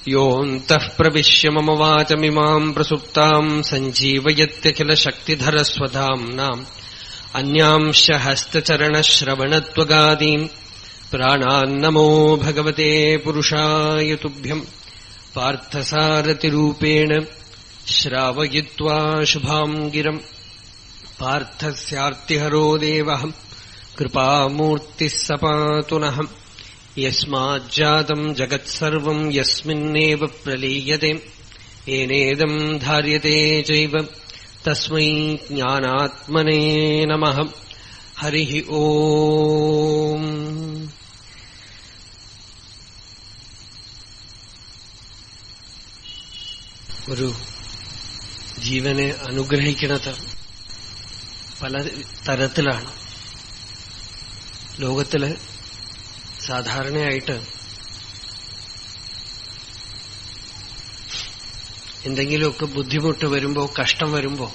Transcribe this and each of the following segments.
യോऽന്തഃ പ്രവിശ്യ മമ വാചമിമാം പ്രസുപ്താം സഞ്ജീവയത്യഖിലശക്തിധരസ്വധാംനാം അന്യാംശ ഹസ്തചരണശ്രവണത്വഗാദീൻ പ്രാണാന്നമോ ഭഗവതേ പുരുഷായ തുഭ്യം പാർത്ഥസാരഥിരൂപേണ ശ്രാവയിത്വാ ശുഭാം ഗിരം പാർത്ഥസ്യാർത്തിഹരോ ദേവഃ കൃപാമൂർത്തിഃ സപാതു നഃ യസ്മാജ്ജാതം ജഗത്സർവം യസ്മിന്നേവ പ്രലീയതേ യേനേദം ധാര്യതേ ചൈവ തസ്മൈ ജ്ഞാനാത്മനേ നമഃ. ഹരിഃ ഓം. ഒരു ജീവനെ അനുഗ്രഹിക്കുന്നത് പല തരത്തിലാണ്. ലോകത്തില് സാധാരണയായിട്ട് എന്തെങ്കിലുമൊക്കെ ബുദ്ധിമുട്ട് വരുമ്പോ, കഷ്ടം വരുമ്പോ,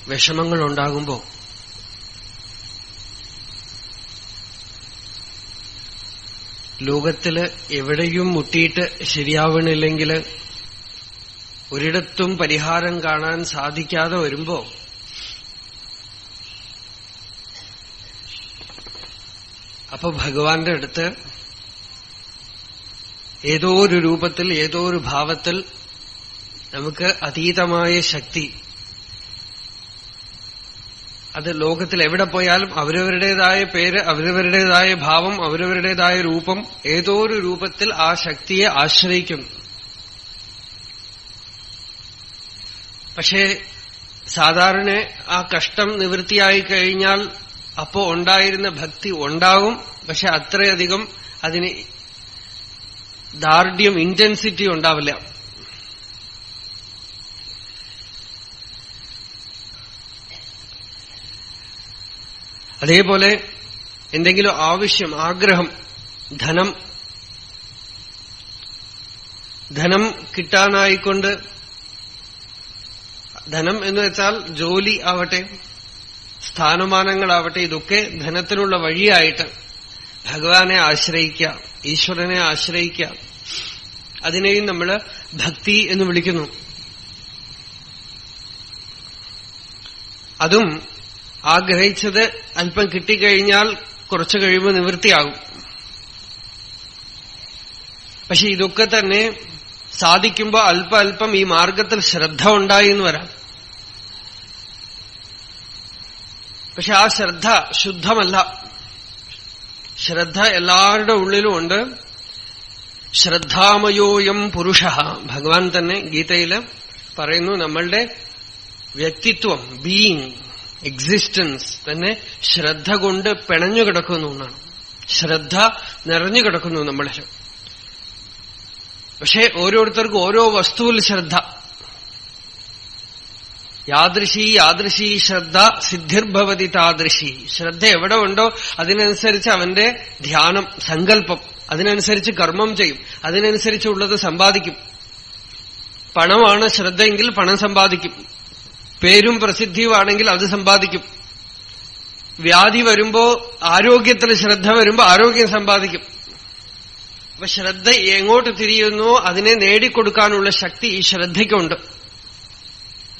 വിഷമങ്ങൾ ഉണ്ടാകുമ്പോ ലോകത്തില് എവിടെയും മുട്ടിയിട്ട് ശരിയാവണില്ലെങ്കിൽ, ഒരിടത്തും പരിഹാരം കാണാൻ സാധിക്കാതെ വരുമ്പോ അപ്പൊ ഭഗവാന്റെ അടുത്ത് ഏതോ ഒരു രൂപത്തിൽ, ഏതോ ഒരു ഭാവത്തിൽ നമുക്ക് അതീതമായ ശക്തി, അത് ലോകത്തിൽ എവിടെ പോയാലും അവരവരുടേതായ പേര്, അവരവരുടേതായ ഭാവം, അവരവരുടേതായ രൂപം, ഏതോ ഒരു രൂപത്തിൽ ആ ശക്തിയെ ആശ്രയിക്കുന്നു. പക്ഷേ സാധാരണ ആ കഷ്ടം നിവൃത്തിയായി കഴിഞ്ഞാൽ അപ്പോ ഉണ്ടായിരുന്ന ഭക്തി ഉണ്ടാകും. പക്ഷെ അത്രയധികം അതിന് ദാർഢ്യം, ഇന്റൻസിറ്റി ഉണ്ടാവില്ല. അതേപോലെ എന്തെങ്കിലും ആവശ്യം, ആഗ്രഹം, ധനം കിട്ടാനായിക്കൊണ്ട്, ധനം എന്ന് വെച്ചാൽ ജോലി ആവട്ടെ, സ്ഥാനമാനങ്ങളാവട്ടെ, ഇതൊക്കെ ധനത്തിനുള്ള വഴിയായിട്ട് ഭഗവാനെ ആശ്രയിക്കുക, ഈശ്വരനെ ആശ്രയിക്കുക. അതിനെയും നമ്മൾ ഭക്തി എന്ന് വിളിക്കുന്നു. അതും ആഗ്രഹിച്ചത് അല്പം കിട്ടിക്കഴിഞ്ഞാൽ കുറച്ചു കഴിയുമ്പോൾ നിവൃത്തിയാകും. പക്ഷെ ഇതൊക്കെ തന്നെ സാധിക്കുമ്പോൾ അല്പം ഈ മാർഗത്തിൽ ശ്രദ്ധ ഉണ്ടായി എന്ന് വരാം. പക്ഷെ ആ ശ്രദ്ധ ശുദ്ധമല്ല. ശ്രദ്ധ എല്ലാവരുടെ ഉള്ളിലും ഉണ്ട്. ശ്രദ്ധാമയോയം പുരുഷ. ഭഗവാൻ തന്നെ ഗീതയില് പറയുന്നു, നമ്മളുടെ വ്യക്തിത്വം, ബീയിങ്, എക്സിസ്റ്റൻസ് തന്നെ ശ്രദ്ധ കൊണ്ട് പിണഞ്ഞു കിടക്കുന്നു എന്നാണ്. ശ്രദ്ധ നിറഞ്ഞു കിടക്കുന്നു നമ്മളിൽ. പക്ഷെ ഓരോരുത്തർക്കും ഓരോ വസ്തുവിൽ ശ്രദ്ധ. യാദൃശീ ശ്രദ്ധ സിദ്ധിർഭവതി താദൃശി. ശ്രദ്ധ എവിടെ ഉണ്ടോ അതിനനുസരിച്ച് അവന്റെ ധ്യാനം, സങ്കല്പം, അതിനനുസരിച്ച് കർമ്മം ചെയ്യും, അതിനനുസരിച്ചുള്ളത് സമ്പാദിക്കും. പണമാണ് ശ്രദ്ധയെങ്കിൽ പണം സമ്പാദിക്കും. പേരും പ്രസിദ്ധിയുമാണെങ്കിൽ അത് സമ്പാദിക്കും. വ്യാധി വരുമ്പോ, ആരോഗ്യത്തിൽ ശ്രദ്ധ വരുമ്പോ ആരോഗ്യം സമ്പാദിക്കും. അപ്പൊ ശ്രദ്ധ എങ്ങോട്ട് തിരിയുന്നോ അതിനെ നേടിക്കൊടുക്കാനുള്ള ശക്തി ഈ ശ്രദ്ധയ്ക്കുണ്ട്.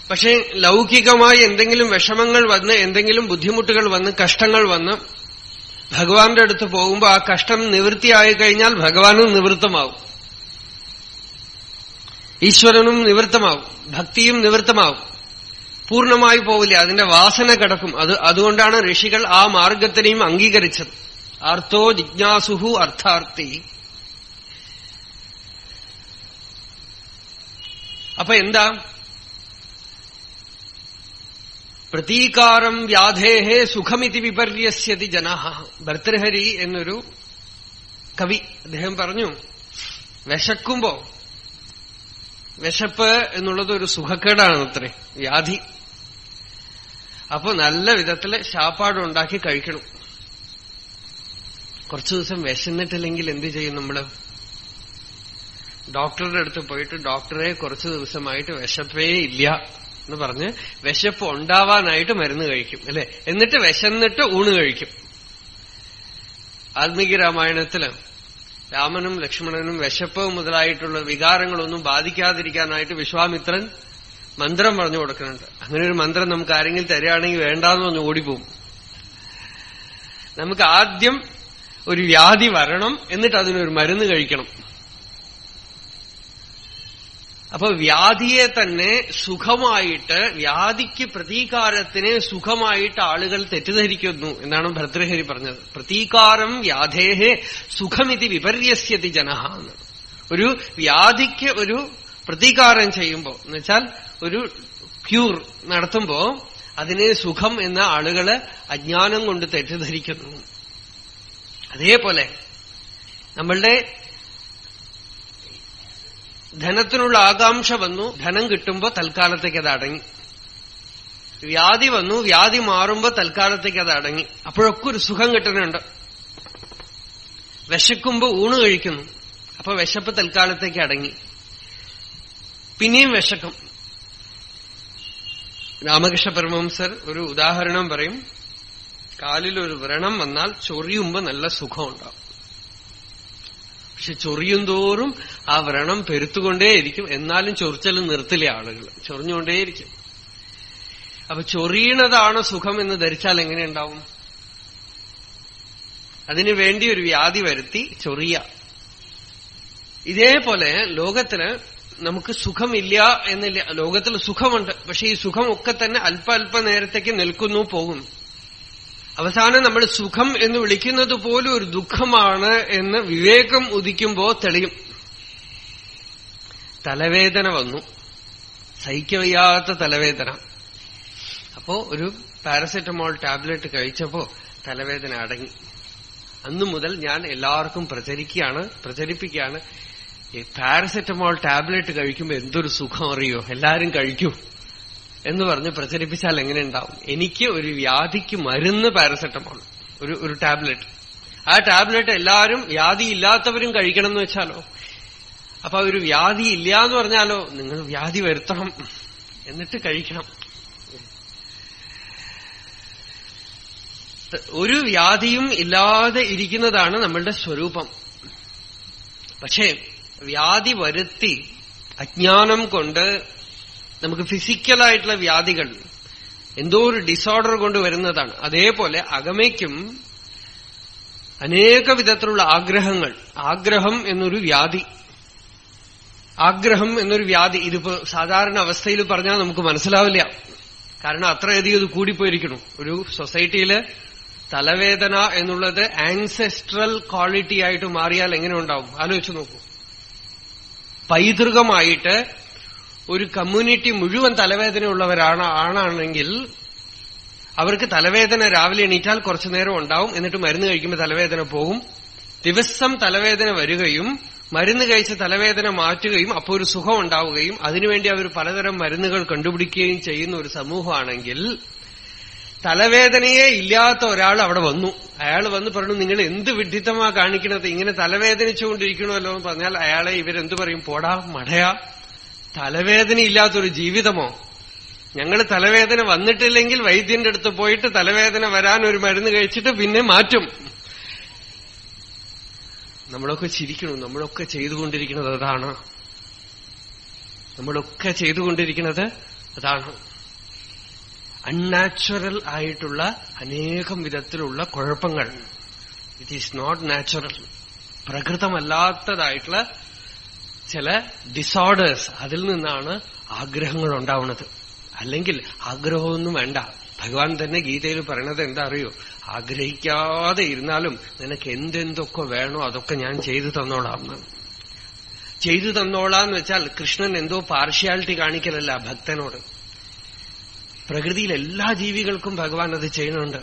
പക്ഷെ ലൗകികമായി എന്തെങ്കിലും വിഷമങ്ങൾ വന്ന്, എന്തെങ്കിലും ബുദ്ധിമുട്ടുകൾ വന്ന്, കഷ്ടങ്ങൾ വന്ന് ഭഗവാന്റെ അടുത്ത് പോകുമ്പോ ആ കഷ്ടം നിവൃത്തിയായി കഴിഞ്ഞാൽ ഭഗവാനും നിവൃത്തമാവും, ഈശ്വരനും നിവൃത്തമാവും, ഭക്തിയും നിവൃത്തമാവും. പൂർണ്ണമായി പോവില്ല, അതിന്റെ വാസന കിടക്കും. അതുകൊണ്ടാണ് ഋഷികൾ ആ മാർഗത്തിനെയും അംഗീകരിച്ചത്. അർത്ഥോ ജിജ്ഞാസുഹു അർത്ഥാർത്ഥി. അപ്പൊ എന്താ? പ്രതീകാരം വ്യാധേഹേ സുഖമിതി വിപര്യസ്യതി ജനഃ. ഭർതൃഹരി എന്നൊരു കവി, അദ്ദേഹം പറഞ്ഞു, വിശക്കുമ്പോ, വിശപ്പ് എന്നുള്ളത് ഒരു സുഖക്കേടാണ് അത്രേ, വ്യാധി. അപ്പൊ നല്ല വിധത്തില് ശാപ്പാടുണ്ടാക്കി കഴിക്കണം. കുറച്ചു ദിവസം വിശന്നിട്ടില്ലെങ്കിൽ എന്ത് ചെയ്യും നമ്മള്? ഡോക്ടറുടെ അടുത്ത് പോയിട്ട്, ഡോക്ടറെ കുറച്ചു ദിവസമായിട്ട് വിശപ്പേ ഇല്ല എന്ന് പറഞ്ഞ് വിശപ്പ് ഉണ്ടാവാനായിട്ട് മരുന്ന് കഴിക്കും, അല്ലെ? എന്നിട്ട് വിശന്നിട്ട് ഊണ് കഴിക്കും. വാൽമീകി രാമായണത്തില് രാമനും ലക്ഷ്മണനും വിശപ്പ് മുതലായിട്ടുള്ള വികാരങ്ങളൊന്നും ബാധിക്കാതിരിക്കാനായിട്ട് വിശ്വാമിത്രൻ മന്ത്രം പറഞ്ഞു കൊടുക്കുന്നുണ്ട്. അങ്ങനെ ഒരു മന്ത്രം നമുക്ക് ആരെങ്കിലും തരികയാണെങ്കിൽ വേണ്ടാന്ന് പറഞ്ഞ് ഓടിപ്പോവും. നമുക്ക് ആദ്യം ഒരു വ്യാധി വരണം, എന്നിട്ട് അതിനൊരു മരുന്ന് കഴിക്കണം. അപ്പൊ വ്യാധിയെ തന്നെ സുഖമായിട്ട്, വ്യാധിക്ക് പ്രതീകാരത്തിനെ സുഖമായിട്ട് ആളുകൾ തെറ്റിദ്ധരിക്കുന്നു എന്നാണ് ഭർതൃഹരി പറഞ്ഞത്. പ്രതീകാരം വ്യാധേഹേ സുഖമിതി വിപര്യസ്യതി ജനഃ. ഒരു വ്യാധിക്ക് ഒരു പ്രതീകാരം ചെയ്യുമ്പോ, എന്നുവെച്ചാൽ ഒരു ക്യൂർ നടത്തുമ്പോ അതിനെ സുഖം എന്ന ആളുകള് അജ്ഞാനം കൊണ്ട് തെറ്റിദ്ധരിക്കുന്നു. അതേപോലെ നമ്മളുടെ ധനത്തിനുള്ള ആകാംക്ഷ വന്നു, ധനം കിട്ടുമ്പോ തൽക്കാലത്തേക്ക് അത് അടങ്ങി. വ്യാധി വന്നു, വ്യാധി മാറുമ്പോ തൽക്കാലത്തേക്ക് അത് അടങ്ങി. അപ്പോഴൊക്കെ ഒരു സുഖം കിട്ടുന്നുണ്ട്. വിശക്കുമ്പോ ഊണ് കഴിക്കുന്നു, അപ്പൊ വിശപ്പ് തൽക്കാലത്തേക്ക് അടങ്ങി. പിന്നെയും വിശക്കും. രാമകൃഷ്ണ പരമഹംസർ ഒരു ഉദാഹരണം പറയും. കാലിലൊരു വ്രണം വന്നാൽ ചൊറിയുമ്പോ നല്ല സുഖമുണ്ടാവും. പക്ഷെ ചൊറിയും തോറും ആ വ്രണം പെരുത്തുകൊണ്ടേയിരിക്കും. എന്നാലും ചൊറിച്ചലും നിർത്തില്ല ആളുകൾ, ചൊറിഞ്ഞുകൊണ്ടേയിരിക്കും. അപ്പൊ ചൊറിയണതാണ് സുഖം എന്ന് ധരിച്ചാൽ എങ്ങനെയുണ്ടാവും? അതിനു വേണ്ടി ഒരു വ്യാധി വരുത്തി ചൊറിയ. ഇതേപോലെ ലോകത്തിന് നമുക്ക് സുഖമില്ല എന്നില്ല. ലോകത്തിൽ സുഖമുണ്ട്, പക്ഷെ ഈ സുഖമൊക്കെ തന്നെ അല്പ നേരത്തേക്ക് നിൽക്കുന്നു, പോകും. അവസാനം നമ്മൾ സുഖം എന്ന് വിളിക്കുന്നത് പോലും ഒരു ദുഃഖമാണ് എന്ന് വിവേകം ഉദിക്കുമ്പോ തെളിയും. തലവേദന വന്നു, സഹിക്കവയ്യാത്ത തലവേദന. അപ്പോ ഒരു പാരസെറ്റമോൾ ടാബ്ലറ്റ് കഴിച്ചപ്പോ തലവേദന അടങ്ങി. അന്നു മുതൽ ഞാൻ എല്ലാവർക്കും പ്രചരിപ്പിക്കുകയാണ്, ഈ പാരസെറ്റമോൾ ടാബ്ലറ്റ് കഴിക്കുമ്പോ എന്തൊരു സുഖം അറിയോ, എല്ലാരും കഴിക്കൂ എന്ന് പറഞ്ഞ് പ്രചരിപ്പിച്ചാൽ എങ്ങനെ ഉണ്ടാവും? എനിക്ക് ഒരു വ്യാധിക്ക് മരുന്ന് പാരസെറ്റമോൾ, ഒരു ടാബ്ലറ്റ്. ആ ടാബ്ലറ്റ് എല്ലാവരും വ്യാധി ഇല്ലാത്തവരും കഴിക്കണം എന്ന് വെച്ചാലോ, അപ്പൊ ഒരു വ്യാധി ഇല്ല എന്ന് പറഞ്ഞാലോ, നിങ്ങൾ വ്യാധി വരുത്തണം എന്നിട്ട് കഴിക്കണം. ഒരു വ്യാധിയും ഇല്ലാതെ ഇരിക്കുന്നതാണ് നമ്മളുടെ സ്വരൂപം. പക്ഷേ വ്യാധി വരുത്തി അജ്ഞാനം കൊണ്ട് നമുക്ക് ഫിസിക്കലായിട്ടുള്ള വ്യാധികൾ എന്തോ ഒരു ഡിസോർഡർ കൊണ്ട് വരുന്നതാണ്. അതേപോലെ അകമയ്ക്കും അനേക വിധത്തിലുള്ള ആഗ്രഹങ്ങൾ, ആഗ്രഹം എന്നൊരു വ്യാധി, ആഗ്രഹം എന്നൊരു വ്യാധി. ഇതിപ്പോ സാധാരണ അവസ്ഥയിൽ പറഞ്ഞാൽ നമുക്ക് മനസ്സിലാവില്ല, കാരണം അത്രയധികം ഇത് കൂടിപ്പോയിരിക്കണം. ഒരു സൊസൈറ്റിയില് തലവേദന എന്നുള്ളത് ആൻസെസ്ട്രൽ ക്വാളിറ്റി ആയിട്ട് മാറിയാൽ എങ്ങനെ ഉണ്ടാവും ആലോചിച്ചു നോക്കൂ. പൈതൃകമായിട്ട് ഒരു കമ്മ്യൂണിറ്റി മുഴുവൻ ആണാണെങ്കിൽ അവർക്ക് തലവേദന രാവിലെ എണീറ്റാൽ കുറച്ചു നേരം ഉണ്ടാവും, എന്നിട്ട് മരുന്ന് കഴിക്കുമ്പോൾ തലവേദന പോകും. ദിവസം തലവേദന വരികയും മരുന്ന് കഴിച്ച് തലവേദന മാറ്റുകയും അപ്പോൾ ഒരു സുഖം ഉണ്ടാവുകയും അതിനുവേണ്ടി അവർ പലതരം മരുന്നുകൾ കണ്ടുപിടിക്കുകയും ചെയ്യുന്ന ഒരു സമൂഹമാണെങ്കിൽ, തലവേദനയെ ഇല്ലാത്ത ഒരാൾ അവിടെ വന്നു, അയാൾ വന്ന് പറഞ്ഞു, നിങ്ങൾ എന്ത് വിഡ്ഢിത്തമാ കാണിക്കണത്, ഇങ്ങനെ തലവേദനിച്ചുകൊണ്ടിരിക്കണമല്ലോ എന്ന് പറഞ്ഞാൽ അയാളെ ഇവരെന്തു പറയും? പോടാ മടയാ, തലവേദന ഇല്ലാത്തൊരു ജീവിതമോ? ഞങ്ങൾ തലവേദന വന്നിട്ടില്ലെങ്കിൽ വൈദ്യന്റെ അടുത്ത് പോയിട്ട് തലവേദന വരാൻ ഒരു മരുന്ന് കഴിച്ചിട്ട് പിന്നെ മാറ്റും. നമ്മളൊക്കെ ചിരിക്കണം. നമ്മളൊക്കെ ചെയ്തുകൊണ്ടിരിക്കുന്നത് അതാണ്. നമ്മളൊക്കെ ചെയ്തുകൊണ്ടിരിക്കുന്നത് അതാണ്. അൺനാച്ചുറൽ ആയിട്ടുള്ള അനേകം വിധത്തിലുള്ള കുഴപ്പങ്ങൾ. It is not natural. പ്രകൃതമല്ലാത്തതായിട്ടുള്ള ചില ഡിസോർഡേഴ്സ്, അതിൽ നിന്നാണ് ആഗ്രഹങ്ങൾ ഉണ്ടാവുന്നത്. അല്ലെങ്കിൽ ആഗ്രഹമൊന്നും വേണ്ട. ഭഗവാൻ തന്നെ ഗീതയിൽ പറയണത് എന്താ അറിയോ? ആഗ്രഹിക്കാതെ ഇരുന്നാലും നിനക്ക് എന്തെന്തൊക്കെ വേണോ അതൊക്കെ ഞാൻ ചെയ്തു തന്നോളാം. ചെയ്തു തന്നോളാന്ന് വെച്ചാൽ കൃഷ്ണൻ എന്തോ പാർഷ്യാലിറ്റി കാണിക്കലല്ല ഭക്തനോട്. പ്രകൃതിയിൽ എല്ലാ ജീവികൾക്കും ഭഗവാൻ അത് ചെയ്യുന്നുണ്ട്.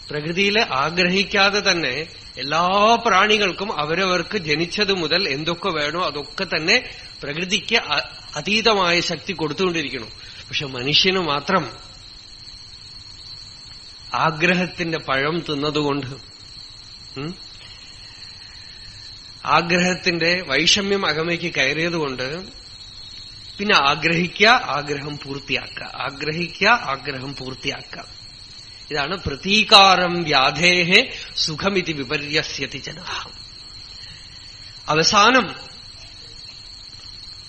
പ്രകൃതിയിൽ ആഗ്രഹിക്കാതെ തന്നെ എല്ലാ പ്രാണികൾക്കും അവരവർക്ക് ജനിച്ചത് മുതൽ എന്തൊക്കെ വേണോ അതൊക്കെ തന്നെ പ്രകൃതിക്ക് അതീതമായ ശക്തി കൊടുത്തുകൊണ്ടിരിക്കുന്നു. പക്ഷെ മനുഷ്യന് മാത്രം ആഗ്രഹത്തിന്റെ പഴം തിന്നതുകൊണ്ട്, ആഗ്രഹത്തിന്റെ വൈഷമ്യം അകമയ്ക്ക് കയറിയതുകൊണ്ട് പിന്നെ ആഗ്രഹിക്കുക, ആഗ്രഹം പൂർത്തിയാക്കുക, ആഗ്രഹിക്കുക, ആഗ്രഹം പൂർത്തിയാക്കുക. ഇതാണ് പ്രതീകാരം വ്യാധേഹേ സുഖമിതി വിപര്യസ്യതി ജനഃ. അവസാനം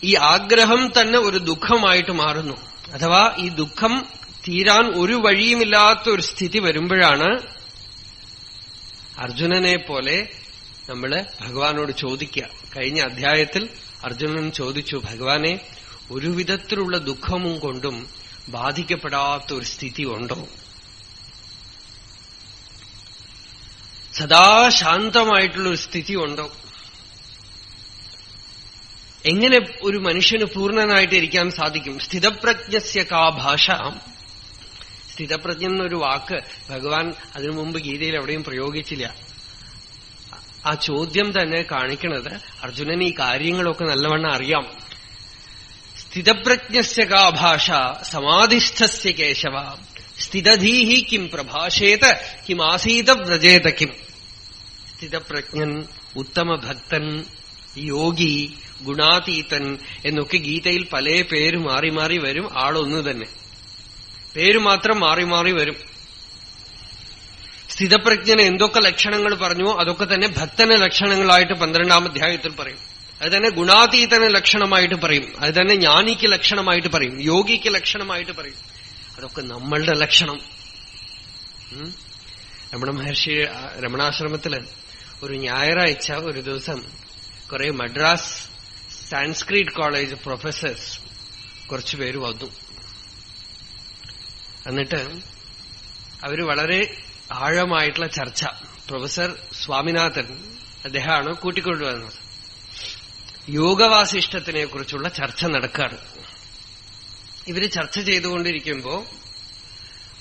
ഈ ആഗ്രഹം തന്നെ ഒരു ദുഃഖമായിട്ട് മാറുന്നു. അഥവാ ഈ ദുഃഖം തീരാൻ ഒരു വഴിയുമില്ലാത്ത ഒരു സ്ഥിതി വരുമ്പോഴാണ് അർജുനനെ പോലെ നമ്മള് ഭഗവാനോട് ചോദിക്കുക. കഴിഞ്ഞ അധ്യായത്തിൽ അർജുനൻ ചോദിച്ചു, ഭഗവാനെ, ഒരു വിധത്തിലുള്ള ദുഃഖവും കൊണ്ടും ബാധിക്കപ്പെടാത്ത ഒരു സ്ഥിതി ഉണ്ടോ? സദാ ശാന്തമായിട്ടുള്ളൊരു സ്ഥിതി ഉണ്ടോ? എങ്ങനെ ഒരു മനുഷ്യന് പൂർണ്ണനായിട്ട് ഇരിക്കാൻ സാധിക്കും? സ്ഥിതപ്രജ്ഞസ്യ കാ ഭാഷ. സ്ഥിതപ്രജ്ഞ എന്നൊരു വാക്ക് ഭഗവാൻ അതിനു മുമ്പ് ഗീതയിൽ എവിടെയും പ്രയോഗിച്ചില്ല. ആ ചോദ്യം തന്നെ കാണിക്കുന്നത് അർജുനന് ഈ കാര്യങ്ങളൊക്കെ നല്ലവണ്ണം അറിയാം. സ്ഥിതപ്രജ്ഞസ്യ കാ ഭാഷ സമാധിസ്ഥസ്യ കേശവ സ്ഥിതധീഹി കിം പ്രഭാഷേത കിമാസീത വ്രജേത കിം. സ്ഥിതപ്രജ്ഞൻ, ഉത്തമഭക്തൻ, യോഗി, ഗുണാതീതൻ എന്നൊക്കെ ഗീതയിൽ പല പേര് മാറി മാറി വരും. ആളൊന്നു തന്നെ, പേര് മാത്രം മാറി മാറി വരും. സ്ഥിതപ്രജ്ഞന് എന്തൊക്കെ ലക്ഷണങ്ങൾ പറഞ്ഞുവോ അതൊക്കെ തന്നെ ഭക്തന് ലക്ഷണങ്ങളായിട്ട് 12ാം അധ്യായത്തിൽ പറയും. അത് തന്നെ ഗുണാതീതന് ലക്ഷണമായിട്ട് പറയും. അത് തന്നെ ജ്ഞാനിക്ക് ലക്ഷണമായിട്ട് പറയും. യോഗിക്ക് ലക്ഷണമായിട്ട് പറയും. അതൊക്കെ നമ്മളുടെ ലക്ഷണം. രമണ മഹർഷി രമണാശ്രമത്തില് ഒരു ഞായറാഴ്ച ഒരു ദിവസം കുറെ മദ്രാസ് സാൻസ്ക്രിറ്റ് കോളേജ് പ്രൊഫസേഴ്സ് കുറച്ചുപേര് വന്നു. എന്നിട്ട് അവര് വളരെ ആഴമായിട്ടുള്ള ചർച്ച, പ്രൊഫസർ സ്വാമിനാഥൻ അദ്ദേഹമാണ് കൂട്ടിക്കൊണ്ടുവന്നത്. യോഗവാസിഷ്ടത്തിനെ കുറിച്ചുള്ള ചർച്ച നടക്കുകയാണ്. ഇവര് ചർച്ച ചെയ്തുകൊണ്ടിരിക്കുമ്പോ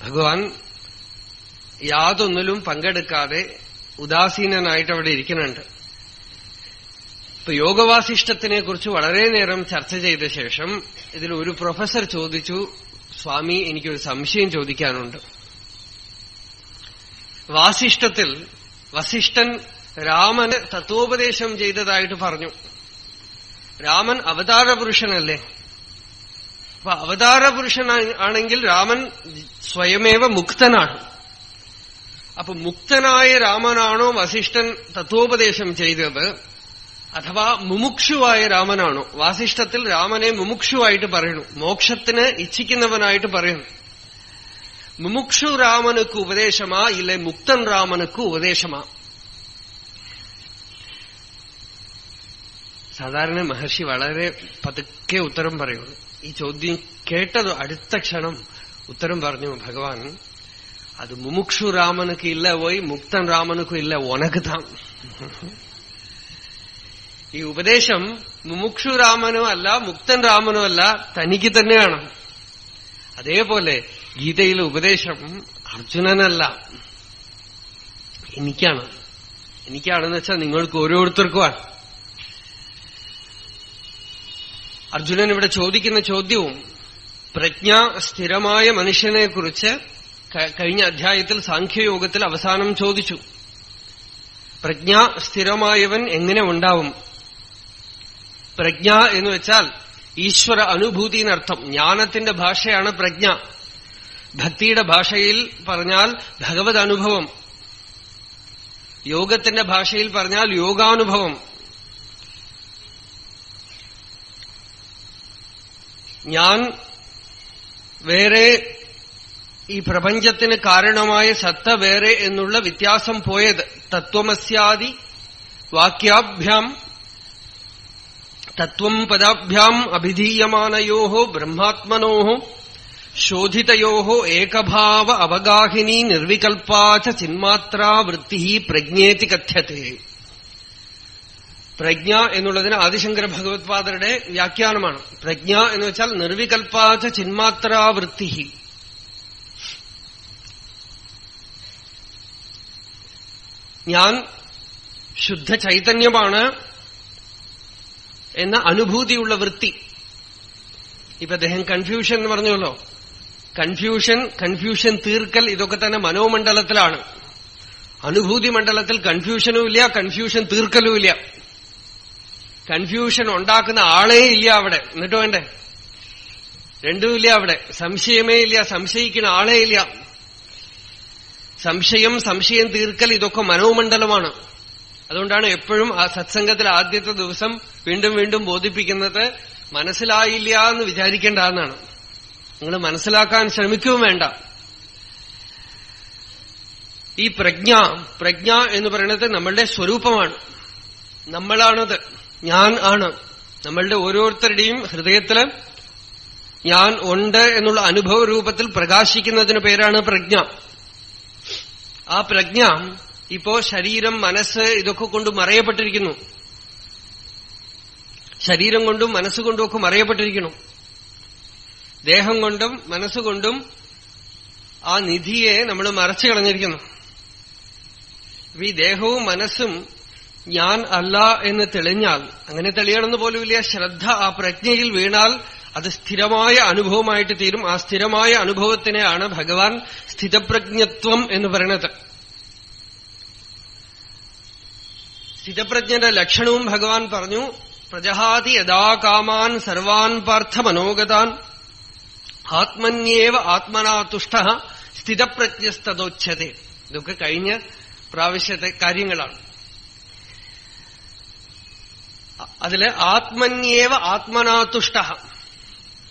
ഭഗവാൻ യാതൊന്നിലും പങ്കെടുക്കാതെ ഉദാസീനനായിട്ട് അവിടെ ഇരിക്കുന്നുണ്ട്. ഇപ്പൊ യോഗവാസിഷ്ടത്തിനെ കുറിച്ച് വളരെ നേരം ചർച്ച ചെയ്ത ശേഷം ഇതിൽ ഒരു പ്രൊഫസർ ചോദിച്ചു, സ്വാമി, എനിക്കൊരു സംശയം ചോദിക്കാനുണ്ട്. വാസിഷ്ടത്തിൽ വസിഷ്ഠൻ രാമന് തത്വോപദേശം ചെയ്തതായിട്ട് പറഞ്ഞു. രാമൻ അവതാര പുരുഷനല്ലേ? അപ്പൊ അവതാര പുരുഷൻ ആണെങ്കിൽ രാമൻ സ്വയമേവ മുക്തനാണ്. അപ്പൊ മുക്തനായ രാമനാണോ വസിഷ്ഠൻ തത്വോപദേശം ചെയ്തത്, അഥവാ മുമുക്ഷുവായ രാമനാണോ? വാസിഷ്ഠത്തിൽ രാമനെ മുമുക്ഷുവായിട്ട് പറയുന്നു, മോക്ഷത്തിന് ഇച്ഛിക്കുന്നവനായിട്ട് പറയുന്നു. മുമുക്ഷു രാമനുക്ക് ഉപദേശമാ ഇല്ലെ മുക്തൻ രാമനുക്ക് ഉപദേശമാ? സാധാരണ മഹർഷി വളരെ പതുക്കെ ഉത്തരം പറയുള്ളൂ. ഈ ചോദ്യം കേട്ടത് അടുത്ത ക്ഷണം ഉത്തരം പറഞ്ഞു ഭഗവാൻ, അത് മുമുക്ഷു രാമനുക്ക് ഇല്ല പോയി, മുക്തൻ രാമനുക്കും ഇല്ല, ഉനക്കുതാം. ഈ ഉപദേശം മുമുക്ഷു രാമനോ അല്ല, മുക്തൻ രാമനോ അല്ല, തനിക്ക് തന്നെയാണ്. അതേപോലെ ഗീതയിലെ ഉപദേശം അർജുനനല്ല, എനിക്കാണ്. എനിക്കാണെന്ന് വെച്ചാൽ നിങ്ങൾക്ക് ഓരോരുത്തർക്കുമാണ്. അർജുനൻ ഇവിടെ ചോദിക്കുന്ന ചോദ്യവും പ്രജ്ഞ സ്ഥിരമായ മനുഷ്യനെക്കുറിച്ച് കഴിഞ്ഞ അധ്യായത്തിൽ സാഖ്യയോഗത്തിൽ അവസാനം ചോദിച്ചു. പ്രജ്ഞ സ്ഥിരമായവൻ എങ്ങനെ ഉണ്ടാവും? പ്രജ്ഞ എന്ന് വെച്ചാൽ ഈശ്വര അനുഭൂതി എന്നർത്ഥം. ജ്ഞാനത്തിന്റെ ഭാഷയാണ് പ്രജ്ഞ. ഭക്തിയുടെ ഭാഷയിൽ പറഞ്ഞാൽ ഭഗവത് അനുഭവം, യോഗത്തിന്റെ ഭാഷയിൽ പറഞ്ഞാൽ യോഗാനുഭവം. ഞാൻ വേറെ, ഈ പ്രപഞ്ചത്തിന് കാരണമായ സത്ത വേറെ എന്നുള്ള വ്യത്യാസം പോയത് തത്വമസ്യാദി വാക്യാഭ്യാം തത്വം പദാഭ്യാം അഭിധീയമാനയോ ബ്രഹ്മാത്മനോ ശോധിതയോ ഏകഭാവ അവഗാഹിനി നിർവികൽപ്പാച ചിന്മാത്രാ വൃത്തി പ്രജ്ഞേതി കഥ്യത്തെ. പ്രജ്ഞ എന്നുള്ളതിന് ആദിശങ്കര ഭഗവത്പാദരുടെ വ്യാഖ്യാനമാണ്. പ്രജ്ഞ എന്ന് വെച്ചാൽ നിർവികൽപ്പാച ചിന്മാത്രാ വൃത്തി. ഞാൻ ശുദ്ധ ചൈതന്യമാണ് എന്ന അനുഭൂതിയുള്ള വൃത്തി. ഇപ്പൊ അദ്ദേഹം കൺഫ്യൂഷൻ എന്ന് പറഞ്ഞല്ലോ. കൺഫ്യൂഷൻ തീർക്കൽ ഇതൊക്കെ തന്നെ മനോമണ്ഡലത്തിലാണ്. അനുഭൂതി മണ്ഡലത്തിൽ കൺഫ്യൂഷനും ഇല്ല, കൺഫ്യൂഷൻ തീർക്കലും ഇല്ല. കൺഫ്യൂഷൻ ഉണ്ടാക്കുന്ന ആളേ ഇല്ല അവിടെ. എന്നിട്ട് വേണ്ടേ? രണ്ടുമില്ല അവിടെ. സംശയമേ ഇല്ല, സംശയിക്കുന്ന ആളേ ഇല്ല. സംശയം തീർക്കൽ ഇതൊക്കെ മനോമണ്ഡലമാണ്. അതുകൊണ്ടാണ് എപ്പോഴും ആ സത്സംഗത്തിൽ ആദ്യത്തെ ദിവസം വീണ്ടും വീണ്ടും ബോധിപ്പിക്കുന്നത്, മനസ്സിലായില്ല എന്ന് വിചാരിക്കേണ്ട എന്നാണ്. നിങ്ങൾ മനസ്സിലാക്കാൻ ശ്രമിക്കുകയും വേണ്ട. ഈ പ്രജ്ഞ എന്ന് പറയുന്നത് നമ്മളുടെ സ്വരൂപമാണ്, നമ്മളാണത്, ഞാൻ ആണ്. നമ്മളുടെ ഓരോരുത്തരുടെയും ഹൃദയത്തില് ഞാൻ ഉണ്ട് എന്നുള്ള അനുഭവ രൂപത്തിൽ പ്രകാശിക്കുന്നതിന് പേരാണ് പ്രജ്ഞ. ആ പ്രജ്ഞ ഇപ്പോ ശരീരം, മനസ്സ് ഇതൊക്കെ കൊണ്ട് മറയപ്പെട്ടിരിക്കുന്നു. ശരീരം കൊണ്ടും മനസ്സുകൊണ്ടും ഒക്കെ മറയപ്പെട്ടിരിക്കുന്നു. ദേഹം കൊണ്ടും മനസ്സുകൊണ്ടും ആ നിധിയെ നമ്മൾ മറച്ചു കളഞ്ഞിരിക്കുന്നു. ഈ ദേഹവും മനസ്സും ഞാൻ അല്ല എന്ന് തെളിഞ്ഞാൽ, അങ്ങനെ തെളിയണമെന്ന് പോലുമില്ല, ശ്രദ്ധ ആ പ്രജ്ഞയിൽ വീണാൽ അത് സ്ഥിരമായ അനുഭവമായിട്ട് തീരും. ആ സ്ഥിരമായ അനുഭവത്തിനെയാണ് ഭഗവാൻ സ്ഥിതപ്രജ്ഞത്വം എന്ന് പറയുന്നത്. സ്ഥിതപ്രജ്ഞന്റെ ലക്ഷണവും ഭഗവാൻ പറഞ്ഞു. പ്രജഹാതി യഥാ കാമാൻ സർവാൻ പാർത്ഥ മനോഗതാൻ ആത്മന്യേവ ആത്മനാ തുഷ്ടഃ സ്ഥിതപ്രജ്ഞസ്തദോച്യതേ. ഇതൊക്കെ കഴിഞ്ഞ പ്രാവശ്യത്തെ കാര്യങ്ങളാണ്. അതില് ആത്മന്യേവ ആത്മനാ തുഷ്ടഃ,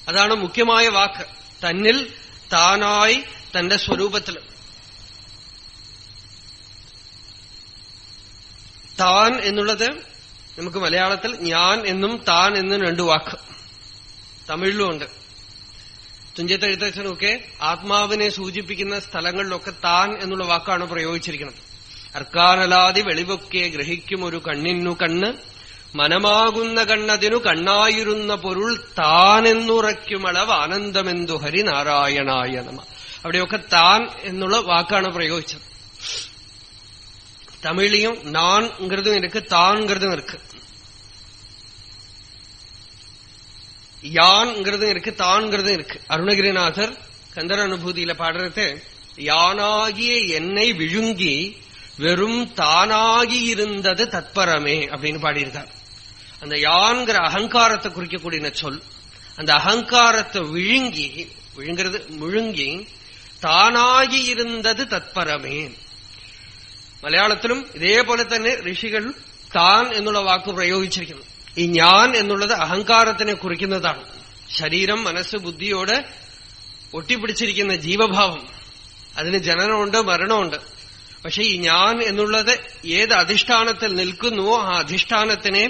അതാണ് മുഖ്യമായ വാക്ക്. തന്നിൽ താനായി തന്റെ സ്വരൂപത്തിൽ. താൻ എന്നുള്ളത് നമുക്ക് മലയാളത്തിൽ ഞാൻ എന്നും താൻ എന്നും രണ്ടു വാക്ക്, തമിഴിലുമുണ്ട്. തുഞ്ചത്ത് എഴുത്തച്ഛനൊക്കെ ആത്മാവിനെ സൂചിപ്പിക്കുന്ന സ്ഥലങ്ങളിലൊക്കെ താൻ എന്നുള്ള വാക്കാണ് പ്രയോഗിച്ചിരിക്കുന്നത്. അർക്കാനലാതി വെളിവൊക്കെ ഗ്രഹിക്കും ഒരു കണ്ണിനു കണ്ണ്, മനമാകുന്ന കണ്ണതിനു കണ്ണായിരുന്ന പൊരുൾ താനെന്നുറയ്ക്കുമളവ് ആനന്ദമെന്തു ഹരിനാരായണായ നമ. അവിടെയൊക്കെ താൻ എന്നുള്ള വാക്കാണ് പ്രയോഗിച്ചത്. തമിഴിലും നാൻங்கிறதும் இருக்கு, தான்ங்கிறதும் இருக்கு. யான்ங்கிறதும் இருக்கு, தான்ங்கிறதும் இருக்கு. அருணகிரிநாதர் கந்தர அனுபூதியில பாடுறது, யானாகிய என்னை விழுங்கி வெறும் தானாகி இருந்தது தத்பரமே அப்படின்னு பாடியிருக்கார். அந்த யான்கிற அகங்காரத்தை குறிக்கக்கூடிய சொல், அந்த அகங்காரத்தை முழுங்கி தானாகி இருந்தது தத்പരമേ. മലയാളത്തിലും ഇതേപോലെ തന്നെ ഋഷികൾ താൻ എന്നുള്ള വാക്ക് പ്രയോഗിച്ചിരിക്കുന്നു. ഈ ഞാൻ എന്നുള്ളത് അഹങ്കാരത്തിനെ കുറിക്കുന്നതാണ്. ശരീരം, മനസ്സ്, ബുദ്ധിയോട് ഒട്ടിപ്പിടിച്ചിരിക്കുന്ന ജീവഭാവം, അതിന് ജനനമുണ്ട്, മരണമുണ്ട്. പക്ഷെ ഈ ഞാൻ എന്നുള്ളത് ഏത് അധിഷ്ഠാനത്തിൽ നിൽക്കുന്നുവോ ആ അധിഷ്ഠാനത്തിനെ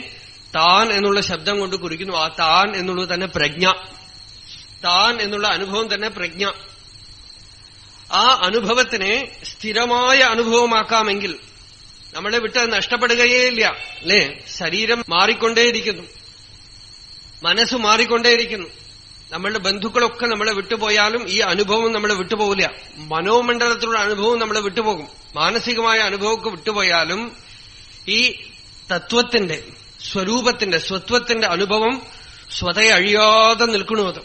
താൻ എന്നുള്ള ശബ്ദം കൊണ്ട് കുറിക്കുന്നു. ആ താൻ എന്നുള്ളത് തന്നെ പ്രജ്ഞ. താൻ എന്നുള്ള അനുഭവം തന്നെ പ്രജ്ഞ. ആ അനുഭവത്തിനെ സ്ഥിരമായ അനുഭവമാക്കാമെങ്കിൽ നമ്മളെ വിട്ട് നഷ്ടപ്പെടുകയേയില്ല. അല്ലേ? ശരീരം മാറിക്കൊണ്ടേയിരിക്കുന്നു, മനസ്സ് മാറിക്കൊണ്ടേയിരിക്കുന്നു. നമ്മളുടെ ബന്ധുക്കളൊക്കെ നമ്മളെ വിട്ടുപോയാലും ഈ അനുഭവം നമ്മളെ വിട്ടുപോകില്ല. മനോമണ്ഡലത്തിലുള്ള അനുഭവം നമ്മളെ വിട്ടുപോകും. മാനസികമായ അനുഭവമൊക്കെ വിട്ടുപോയാലും ഈ തത്വത്തിന്റെ, സ്വരൂപത്തിന്റെ, സ്വത്വത്തിന്റെ അനുഭവം സ്വതയെ അഴിയാതെ നിൽക്കണത്.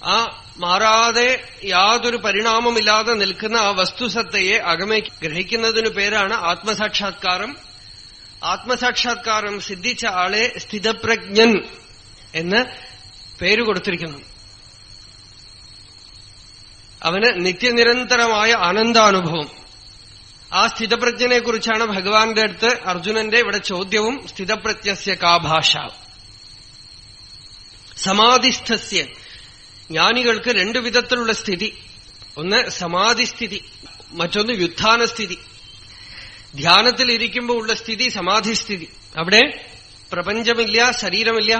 ആ മാറാതെ യാതൊരു പരിണാമമില്ലാതെ നിൽക്കുന്ന ആ വസ്തുസത്തയെ അകമേ ഗ്രഹിക്കുന്നതിനു പേരാണ് ആത്മസാക്ഷാത്കാരം. ആത്മസാക്ഷാത്കാരം സിദ്ധിച്ച ആളെ സ്ഥിതപ്രജ്ഞൻ എന്ന് പേര് കൊടുത്തിരിക്കുന്നു. അവന് നിത്യനിരന്തരമായ ആനന്ദാനുഭവം. ആ സ്ഥിതപ്രജ്ഞനെ കുറിച്ചാണ് ഭഗവാന്റെ അടുത്ത് അർജുനന്റെ ഇവിടെ ചോദ്യവും. സ്ഥിതപ്രജ്ഞസ്യ കാ ഭാഷ. സമാധിസ്ഥസ്യ, ജ്ഞാനികൾക്ക് രണ്ടു വിധത്തിലുള്ള സ്ഥിതി. ഒന്ന് സമാധിസ്ഥിതി, മറ്റൊന്ന് വ്യുത്ഥാനസ്ഥിതി. ധ്യാനത്തിലിരിക്കുമ്പോൾ ഉള്ള സ്ഥിതി സമാധിസ്ഥിതി. അവിടെ പ്രപഞ്ചമില്ല, ശരീരമില്ല,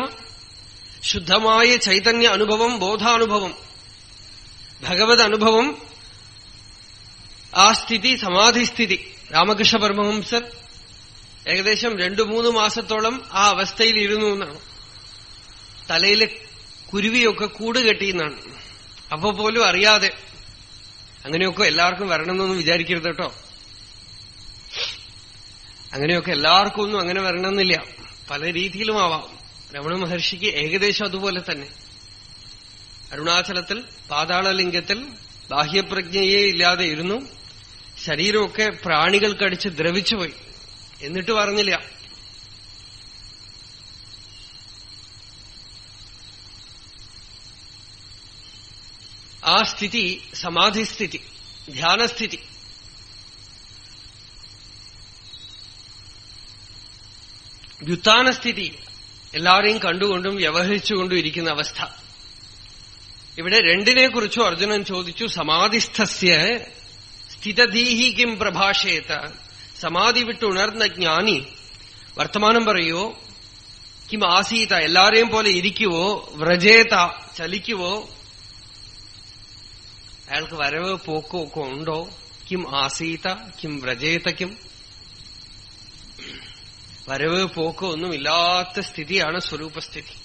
ശുദ്ധമായ ചൈതന്യ അനുഭവം, ബോധാനുഭവം, ഭഗവത് അനുഭവം. ആ സ്ഥിതി സമാധിസ്ഥിതി. രാമകൃഷ്ണ പരമഹംസർ ഏകദേശം 2-3 മാസത്തോളം ആ അവസ്ഥയിൽ ഇരുന്നു എന്നാണ്. തലയിലെ കുരുവിയൊക്കെ കൂട് കെട്ടിയെന്നാണ്. അപ്പോ പോലും അറിയാതെ. അങ്ങനെയൊക്കെ എല്ലാവർക്കും വരണമെന്നൊന്നും വിചാരിക്കരുത് കേട്ടോ. അങ്ങനെയൊക്കെ എല്ലാവർക്കും ഒന്നും അങ്ങനെ വരണമെന്നില്ല. പല രീതിയിലും ആവാം. രമണ മഹർഷിക്ക് ഏകദേശം അതുപോലെ തന്നെ. അരുണാചലത്തിൽ പാതാളലിംഗത്തിൽ ബാഹ്യപ്രജ്ഞയെ ഇല്ലാതെ ഇരുന്നു. ശരീരമൊക്കെ പ്രാണികൾ കടിച്ച് ദ്രവിച്ചുപോയി. എന്നിട്ട് പറഞ്ഞില്ല. ആ സ്ഥിതി സമാധിസ്ഥിതി, ധ്യാനസ്ഥിതി. വ്യുത്താനസ്ഥിതി, എല്ലാവരെയും കണ്ടുകൊണ്ടും വ്യവഹരിച്ചുകൊണ്ടും ഇരിക്കുന്ന അവസ്ഥ. ഇവിടെ രണ്ടിനെക്കുറിച്ചും അർജുനൻ ചോദിച്ചു. സമാധിസ്ഥസ്യ സ്ഥിതധീഹി കിം പ്രഭാഷേത, സമാധി വിട്ടുണർന്ന ജ്ഞാനി വർത്തമാനം പറയുവോ, കിം ആസീത എല്ലാരെയും പോലെ ഇരിക്കുവോ, വ്രജേത ചലിക്കുവോ, അയാൾക്ക് വരവ് പോക്കോ ഒക്കെ ഉണ്ടോ? കിം ആസീത കിം വ്രജേത കിം, വരവ് പോക്കോ ഒന്നുമില്ലാത്ത സ്ഥിതിയാണ് സ്വരൂപസ്ഥിതി.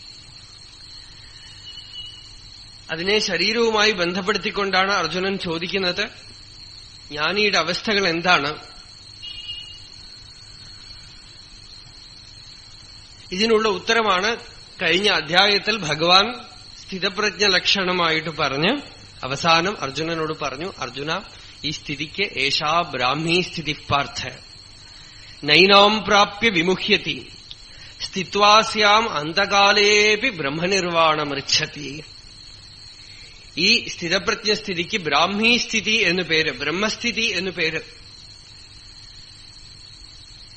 അതിനെ ശരീരവുമായി ബന്ധപ്പെടുത്തിക്കൊണ്ടാണ് അർജുനൻ ചോദിക്കുന്നത്, ജ്ഞാനിയുടെ അവസ്ഥകൾ എന്താണ്? ഇതിനുള്ള ഉത്തരമാണ് കഴിഞ്ഞ അധ്യായത്തിൽ ഭഗവാൻ സ്ഥിതപ്രജ്ഞ ലക്ഷണമായിട്ട് പറഞ്ഞ് അവസാനം അർജുനനോട് പറഞ്ഞു, അർജുന, ഈ സ്ഥിതിക്ക് ഏഷാ ബ്രാഹ്മീ സ്ഥിതി പാർത്ഥ നൈനാം പ്രാപ്യ വിമുഹ്യതി സ്ഥിത്വാസ്യാം അന്തകാലേപി ബ്രഹ്മനിർവാണമൃച്ഛതി. ഈ സ്ഥിതപ്രജ്ഞ സ്ഥിതിക്ക് ബ്രാഹ്മീ സ്ഥിതി എന്നു പേര്, ബ്രഹ്മസ്ഥിതി എന്നു പേര്,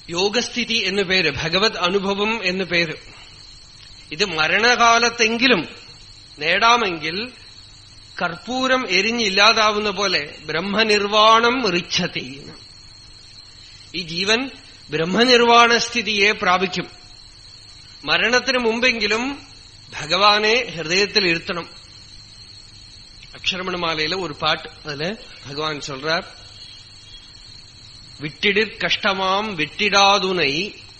യോഗസ്ഥിതി എന്നു പേര്, ഭഗവത് അനുഭവം എന്നു പേര്. ഇത് മരണകാലത്തെങ്കിലും നേടാമെങ്കിൽ കർപ്പൂരം എരിഞ്ഞില്ലാതാവുന്ന പോലെ ബ്രഹ്മനിർവാണം റിച്ഛതി. ഈ ജീവൻ ബ്രഹ്മനിർവാണസ്ഥിതിയെ പ്രാപിക്കും. മരണത്തിന് മുമ്പെങ്കിലും ഭഗവാനെ ഹൃദയത്തിൽ ഇരുത്തണം. അക്ഷരമണമാലയിലെ ഒരു പാട്ട്, അതില് ഭഗവാൻ சொல்றார், விட்டிடிற் கஷ்டமாம் விட்டிடாதுனை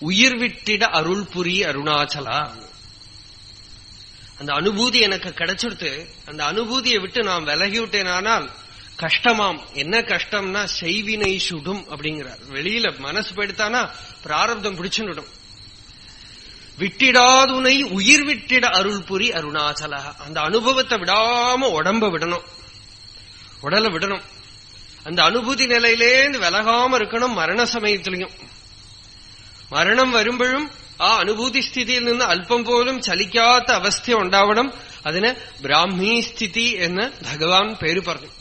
உயிர் விட்டிட அருள் புரி அருணாச்சலா. அந்த அனுபூதி எனக்கு கிடைச்சிடுத்து, அந்த அனுபூதியை விட்டு நான் விலகிவிட்டேனானால் கஷ்டமாம். என்ன கஷ்டம்னா செய்வினை சுடும் அப்படிங்கிறார். வெளியில மனசு போயிடுத்தானா பிராரப்தம் பிடிச்சுடும். விட்டிடாதுனை உயிர் விட்டிட அருள் புரி அருணாச்சலா. அந்த அனுபவத்தை விடாம உடம்ப விடணும், உடலை விடணும். அந்த அனுபூதி நிலையிலேந்து விலகாம இருக்கணும். மரண சமயத்திலையும் മരണം വരുമ്പോഴും ആ അനുഭൂതി സ്ഥിതിയിൽ നിന്ന് അല്പം പോലും ചലിക്കാത്ത അവസ്ഥ ഉണ്ടാവണം. അതിന് ബ്രാഹ്മീ സ്ഥിതി എന്ന് ഭഗവാൻ പേര് പറഞ്ഞു.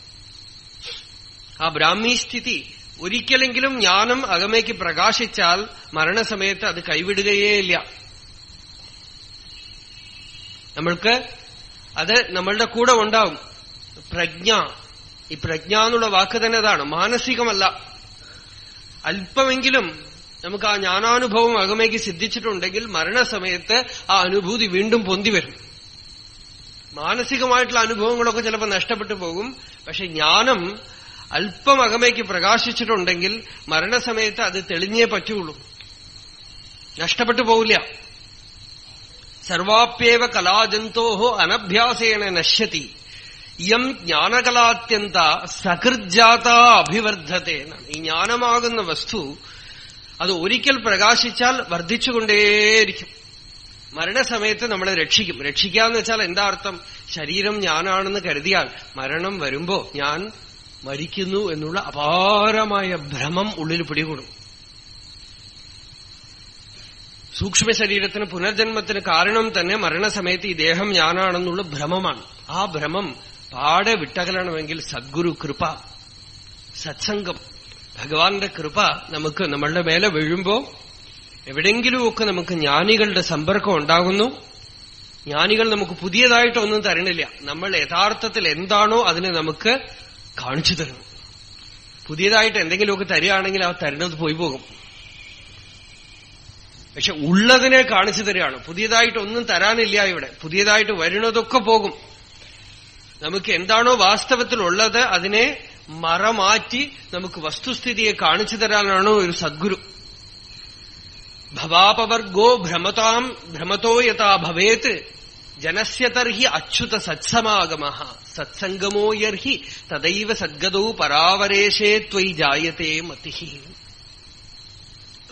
ആ ബ്രാഹ്മീ സ്ഥിതി ഒരിക്കലെങ്കിലും ജ്ഞാനം അകമേക്ക് പ്രകാശിച്ചാൽ മരണസമയത്ത് അത് കൈവിടുകയേയില്ല. നമ്മൾക്ക് അത് നമ്മളുടെ കൂടെ ഉണ്ടാവും. പ്രജ്ഞ, ഈ പ്രജ്ഞ എന്നുള്ള വാക്ക് തന്നെ അതാണ്, മാനസികമല്ല. അല്പമെങ്കിലും നമുക്ക് ആ ജ്ഞാനാനുഭവം അകമേക്ക് സിദ്ധിച്ചിട്ടുണ്ടെങ്കിൽ മരണസമയത്ത് ആ അനുഭൂതി വീണ്ടും പൊന്തി വരും. മാനസികമായിട്ടുള്ള അനുഭവങ്ങളൊക്കെ ചിലപ്പോൾ നഷ്ടപ്പെട്ടു പോകും. പക്ഷെ ജ്ഞാനം അല്പം അകമേക്ക് പ്രകാശിച്ചിട്ടുണ്ടെങ്കിൽ മരണസമയത്ത് അത് തെളിഞ്ഞേ പറ്റുള്ളൂ, നഷ്ടപ്പെട്ടു പോവില്ല. സർവാപ്യേവ കലാജന്തോഹോ അനഭ്യാസേന നശ്യതി ഇയം ജ്ഞാനകലാത്യന്ത സകൃജാത അഭിവർദ്ധത്തെ എന്നാണ്. ഈ ജ്ഞാനമാകുന്ന വസ്തു അത് ഒരിക്കൽ പ്രകാശിച്ചാൽ വർദ്ധിച്ചുകൊണ്ടേയിരിക്കും. മരണസമയത്ത് നമ്മളെ രക്ഷിക്കും. രക്ഷിക്കാന്ന് വെച്ചാൽ എന്താ അർത്ഥം? ശരീരം ഞാനാണെന്ന് കരുതിയാൽ മരണം വരുമ്പോ ഞാൻ മരിക്കുന്നു എന്നുള്ള അപാരമായ ഭ്രമം ഉള്ളിൽ പിടികൂടും. സൂക്ഷ്മ ശരീരത്തിന് പുനർജന്മത്തിന് കാരണം തന്നെ മരണസമയത്ത് ഈ ദേഹം ഞാനാണെന്നുള്ള ഭ്രമമാണ്. ആ ഭ്രമം പാടെ വിട്ടകലണമെങ്കിൽ സദ്ഗുരു കൃപ, സത്സംഗം, ഭഗവാന്റെ കൃപ നമുക്ക് നമ്മളുടെ മേലെ വീഴുമ്പോ എവിടെങ്കിലുമൊക്കെ നമുക്ക് ജ്ഞാനികളുടെ സമ്പർക്കം ഉണ്ടാകുന്നു. ജ്ഞാനികൾ നമുക്ക് പുതിയതായിട്ടൊന്നും തരണില്ല. നമ്മൾ യഥാർത്ഥത്തിൽ എന്താണോ അതിനെ നമുക്ക് കാണിച്ചു തരുന്നു. പുതിയതായിട്ട് എന്തെങ്കിലുമൊക്കെ തരികയാണെങ്കിൽ ആ തരുന്നത് പോയി പോകും. പക്ഷെ ഉള്ളതിനെ കാണിച്ചു തരികയാണ്. പുതിയതായിട്ടൊന്നും തരാനില്ല ഇവിടെ. പുതിയതായിട്ട് വരുന്നതൊക്കെ പോകും. നമുക്ക് എന്താണോ വാസ്തവത്തിലുള്ളത് അതിനെ മറമാറ്റി നമുക്ക് വസ്തുസ്ഥിതിയെ കാണിച്ചു തരാനാണോ ഒരു സദ്ഗുരു. ഭവാപവർഗോ ഭ്രമതോ യഥാ ഭവേത് ജനസ്യ തർഹി അച്യുത സത്സമാഗമഃ സത്സംഗമോ യർഹി തദൈവ സദ്ഗതോ പരാവരേശേ ത്വയി ജായതേ മതിഃ.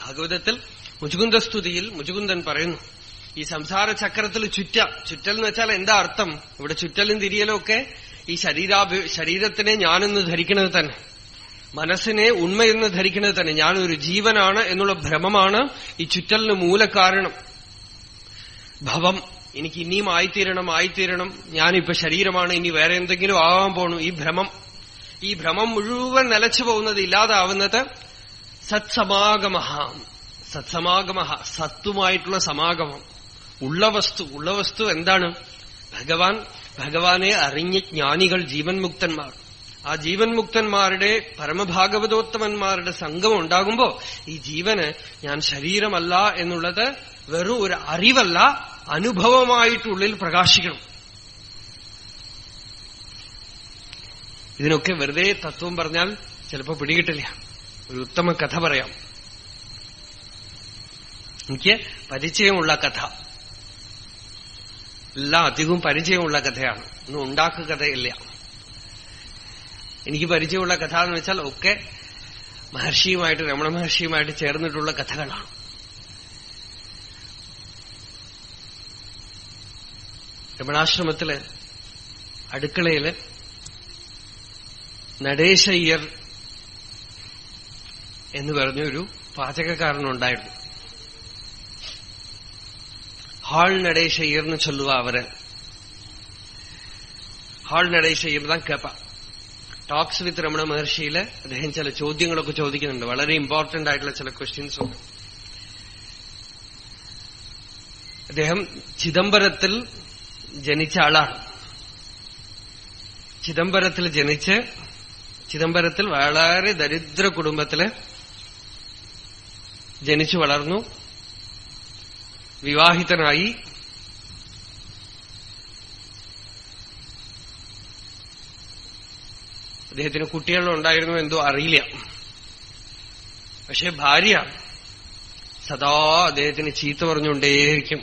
ഭാഗവതത്തിൽ മുചുകുന്ദസ്തുതിയിൽ മുചുകുന്ദൻ പറയുന്നു, ഈ സംസാര ചക്രത്തിൽ ചുറ്റൽ എന്ന് വെച്ചാൽ എന്താ അർത്ഥം? ഇവിടെ ചുറ്റലും തിരിയലും ഒക്കെ ഈ ശരീരത്തിനെ ഞാനെന്ന് ധരിക്കുന്നത് തന്നെ, മനസ്സിനെ ഉണ്മയെന്ന് ധരിക്കുന്നത് തന്നെ, ഞാനൊരു ജീവനാണ് എന്നുള്ള ഭ്രമമാണ് ഈ ചുറ്റലിന് മൂലകാരണം. ഭവം, എനിക്ക് ഇനിയും ആയിത്തീരണം, ഞാനിപ്പോ ശരീരമാണ്, ഇനി വേറെ എന്തെങ്കിലും ആവാൻ പോണു. ഈ ഭ്രമം മുഴുവൻ നിലച്ചു പോകുന്നത്, ഇല്ലാതാവുന്നത് സത്സമാഗമഃ, സത്സമാഗമ, സത്വമായിട്ടുള്ള സമാഗമം. ഉള്ള വസ്തു എന്താണ്? ഭഗവാനെ അറിഞ്ഞ ജ്ഞാനികൾ, ജീവൻ മുക്തന്മാർ. ആ ജീവൻ മുക്തന്മാരുടെ, പരമഭാഗവതോത്തമന്മാരുടെ സംഗമം ഉണ്ടാകുമ്പോ ഈ ജീവന് ഞാൻ ശരീരമല്ല എന്നുള്ളത് വെറും ഒരു അറിവല്ല, അനുഭവമായിട്ടുള്ളിൽ പ്രകാശിക്കണം. ഇതിനൊക്കെ വെറുതെ തത്വം പറഞ്ഞാൽ ചിലപ്പോ പിടികിട്ടില്ല. ഒരു ഉത്തമ കഥ പറയാം. എനിക്ക് പരിചയമുള്ള കഥ, എല്ലാം അധികവും പരിചയമുള്ള കഥയാണ്, ഒന്നും ഉണ്ടാക്കുക കഥയില്ല. എനിക്ക് പരിചയമുള്ള കഥ എന്ന് വെച്ചാൽ ഒക്കെ മഹർഷിയുമായിട്ട്, രമണ മഹർഷിയുമായിട്ട് ചേർന്നിട്ടുള്ള കഥകളാണ്. രമണാശ്രമത്തില് അടുക്കളയില് നടേശയ്യർ എന്ന് പറഞ്ഞൊരു പാചകക്കാരനുണ്ടായിരുന്നു. ഹാൾ നടേശയ്യർന്ന് ചൊല്ലുക അവര്. ഹാൾ നടേശയ്യർ தான் കേപ്പ. ടോക്സ് വിത്ത് രമണ മഹർഷിയില് അദ്ദേഹം ചില ചോദ്യങ്ങളൊക്കെ ചോദിക്കുന്നുണ്ട്. വളരെ ഇമ്പോർട്ടന്റ് ആയിട്ടുള്ള ചില ക്വസ്റ്റ്യൻസ് ഉണ്ട്. അദ്ദേഹം ചിദംബരത്തിൽ ജനിച്ച ആളാണ്. ചിദംബരത്തിൽ ജനിച്ച് ചിദംബരത്തിൽ വളരെ ദരിദ്ര കുടുംബത്തില് ജനിച്ചു വളർന്നു. വിവാഹിതനായി. അദ്ദേഹത്തിന് കുട്ടികളുണ്ടായിരുന്നു എന്തോ അറിയില്ല. പക്ഷെ ഭാര്യ സദാ അദ്ദേഹത്തിന് ചീത്ത പറഞ്ഞുകൊണ്ടേയിരിക്കും.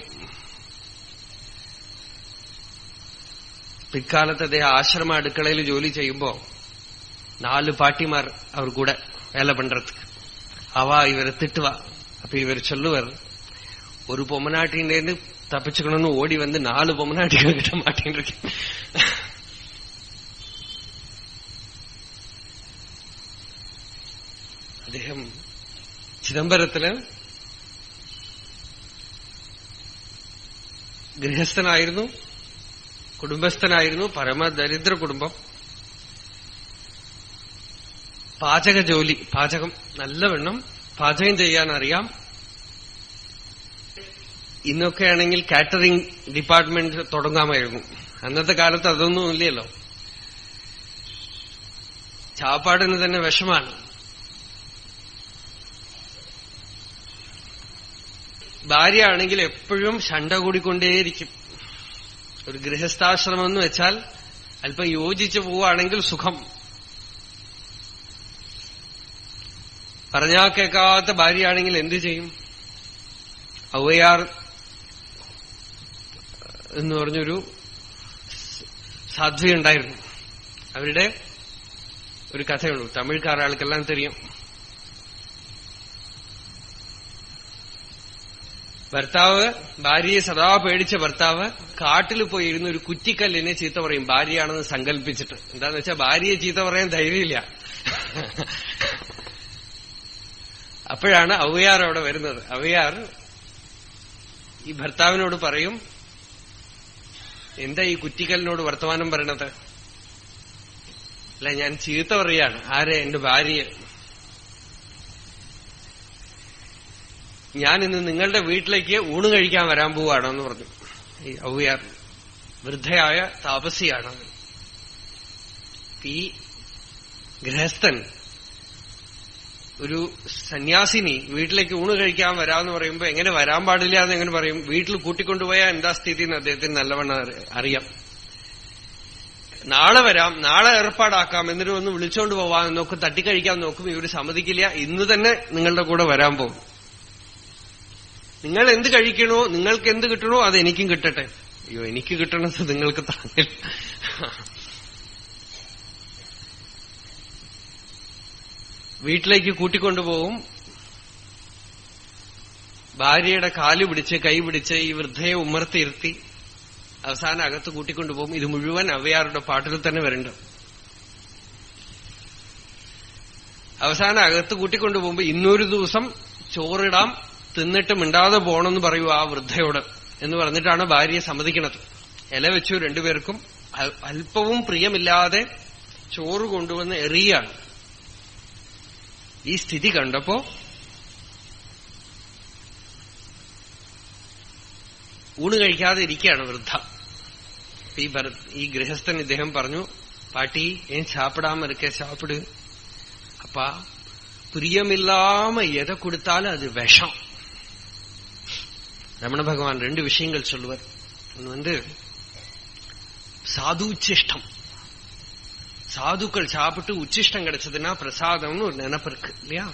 പിൽക്കാലത്ത് അദ്ദേഹം ആശ്രമ അടുക്കളയിൽ ജോലി ചെയ്യുമ്പോ 4 பாட்டிமார் அவர் கூட வேலை பண்றதுக்கு. அவா இவரை திட்டுவா. அப்ப இவர் சொல்லுவார், ஒரு பொம்மநாட்டின்னு தப்பிச்சுக்கணும்னு ஓடி வந்து 4 பொம்மநாட்டிகள் கிட்ட மாட்டின்னு இருக்கேன். അദ്ദേഹം ചിദംബരത്തില് ഗൃഹസ്ഥനായിരുന്നു, കുടുംബസ്ഥനായിരുന്നു. പരമദരിദ്ര കുടുംബം. പാചക ജോലി, പാചകം നല്ലവണ്ണം പാചകം ചെയ്യാൻ അറിയാം. ഇന്നൊക്കെയാണെങ്കിൽ കാറ്ററിംഗ് ഡിപ്പാർട്ട്മെന്റ് തുടങ്ങാമായിരുന്നു. അന്നത്തെ കാലത്ത് അതൊന്നും ഇല്ലല്ലോ. ചാപ്പാടിന് തന്നെ വിഷമാണ്. ഭാര്യ ആണെങ്കിൽ എപ്പോഴും ശണ്ട കൂടിക്കൊണ്ടേയിരിക്കും. ഒരു ഗൃഹസ്ഥാശ്രമം എന്ന് വെച്ചാൽ അല്പം യോജിച്ചു പോവുകയാണെങ്കിൽ സുഖം. പറഞ്ഞാൽ കേൾക്കാത്ത ഭാര്യയാണെങ്കിൽ എന്തു ചെയ്യും? ഔവയാർ എന്ന് പറഞ്ഞൊരു സാധ്വി ഉണ്ടായിരുന്നു. അവരുടെ ഒരു കഥയുള്ളൂ, തമിഴ്ക്കാർ ആൾക്കെല്ലാം തെരിയും. ഭർത്താവ്, ഭാര്യയെ സദാ പേടിച്ച ഭർത്താവ് കാട്ടിൽ പോയിരുന്ന ഒരു കുറ്റിക്കല്ലിനെ ചീത്ത പറയും, ഭാര്യയാണെന്ന് സങ്കല്പിച്ചിട്ട്. എന്താന്ന് വെച്ചാൽ ഭാര്യയെ ചീത്ത പറയാൻ ധൈര്യമില്ല. അപ്പോഴാണ് ഔവയാർ അവിടെ വരുന്നത്. ഔവയാർ ഈ ഭർത്താവിനോട് പറയും, എന്താ ഈ കുറ്റിക്കലിനോട് വർത്തമാനം പറയണത്? അല്ല, ഞാൻ ചീത്ത പറയാണ്. ആരെ? എന്റെ ഭാര്യയെ. ഞാൻ ഇന്ന് നിങ്ങളുടെ വീട്ടിലേക്ക് ഊണ് കഴിക്കാൻ വരാൻ പോവാണെന്ന് പറഞ്ഞു. ഈ ഔവയാർ വൃദ്ധയായ താപസിയാണ്. ഈ ഗൃഹസ്ഥൻ, ഒരു സന്യാസിനി വീട്ടിലേക്ക് ഊണ് കഴിക്കാൻ വരാമെന്ന് പറയുമ്പോ എങ്ങനെ വരാൻ പാടില്ല എന്ന് എങ്ങനെ പറയും? വീട്ടിൽ കൂട്ടിക്കൊണ്ടുപോയാൽ എന്താ സ്ഥിതി എന്ന് അദ്ദേഹത്തിന് നല്ലവണ്ണം അറിയാം. നാളെ വരാം, നാളെ ഏർപ്പാടാക്കാം, എന്നിട്ട് ഒന്ന് വിളിച്ചോണ്ട് പോവാം എന്നൊക്കെ തട്ടിക്കഴിക്കാൻ നോക്കും. ഇവര് സമ്മതിക്കില്ല. ഇന്ന് തന്നെ നിങ്ങളുടെ കൂടെ വരാൻ പോകും. നിങ്ങൾ എന്ത് കഴിക്കണോ, നിങ്ങൾക്ക് എന്ത് കിട്ടണോ അത് എനിക്കും കിട്ടട്ടെ. അയ്യോ, എനിക്ക് കിട്ടണത് നിങ്ങൾക്ക് താങ്ങില്ല. വീട്ടിലേക്ക് കൂട്ടിക്കൊണ്ടുപോകും. ഭാര്യയുടെ കാല് പിടിച്ച് കൈ പിടിച്ച് ഈ വൃദ്ധയെ ഉമ്മർത്തിയിരുത്തി അവസാനം അകത്ത് കൂട്ടിക്കൊണ്ടുപോകും. ഇത് മുഴുവൻ ഔവയാറുടെ പാട്ടിൽ തന്നെ വരുന്നുണ്ട്. അവസാനം അകത്ത് കൂട്ടിക്കൊണ്ടുപോകുമ്പോ ഇന്നൊരു ദിവസം ചോറിടാം, തിന്നിട്ട് മിണ്ടാതെ പോകണമെന്ന് പറയൂ ആ വൃദ്ധയോട് എന്ന് പറഞ്ഞിട്ടാണ് ഭാര്യയെ സമ്മതിക്കണത്. ഇല വെച്ചു രണ്ടുപേർക്കും. അല്പവും പ്രിയമില്ലാതെ ചോറ് കൊണ്ടുവന്ന് എറിയാണ്. ഈ സ്ഥിതി കണ്ടപ്പോ ഊണ് കഴിക്കാതെ ഇരിക്കുകയാണ് വൃദ്ധ. ഈ ഗൃഹസ്ഥൻ ഇദ്ദേഹം പറഞ്ഞു, പാട്ടി ഏൻ சாப்பிடாம இருக்க சாப்பிடு. அப்பா பிரியமில்லாம எதை கொடுத்தாலும் அது விஷம். ரமண பகவான் 2 விஷயங்கள் சொல்லுவார். ஒன்று சாது உச்சிஷ்டம். சாதுக்கள் சாப்பிட்டு உச்சிஷ்டம் கிடைச்சதுன்னா பிரசாதம்னு ஒரு நினைப்பு இருக்கு இல்லையா?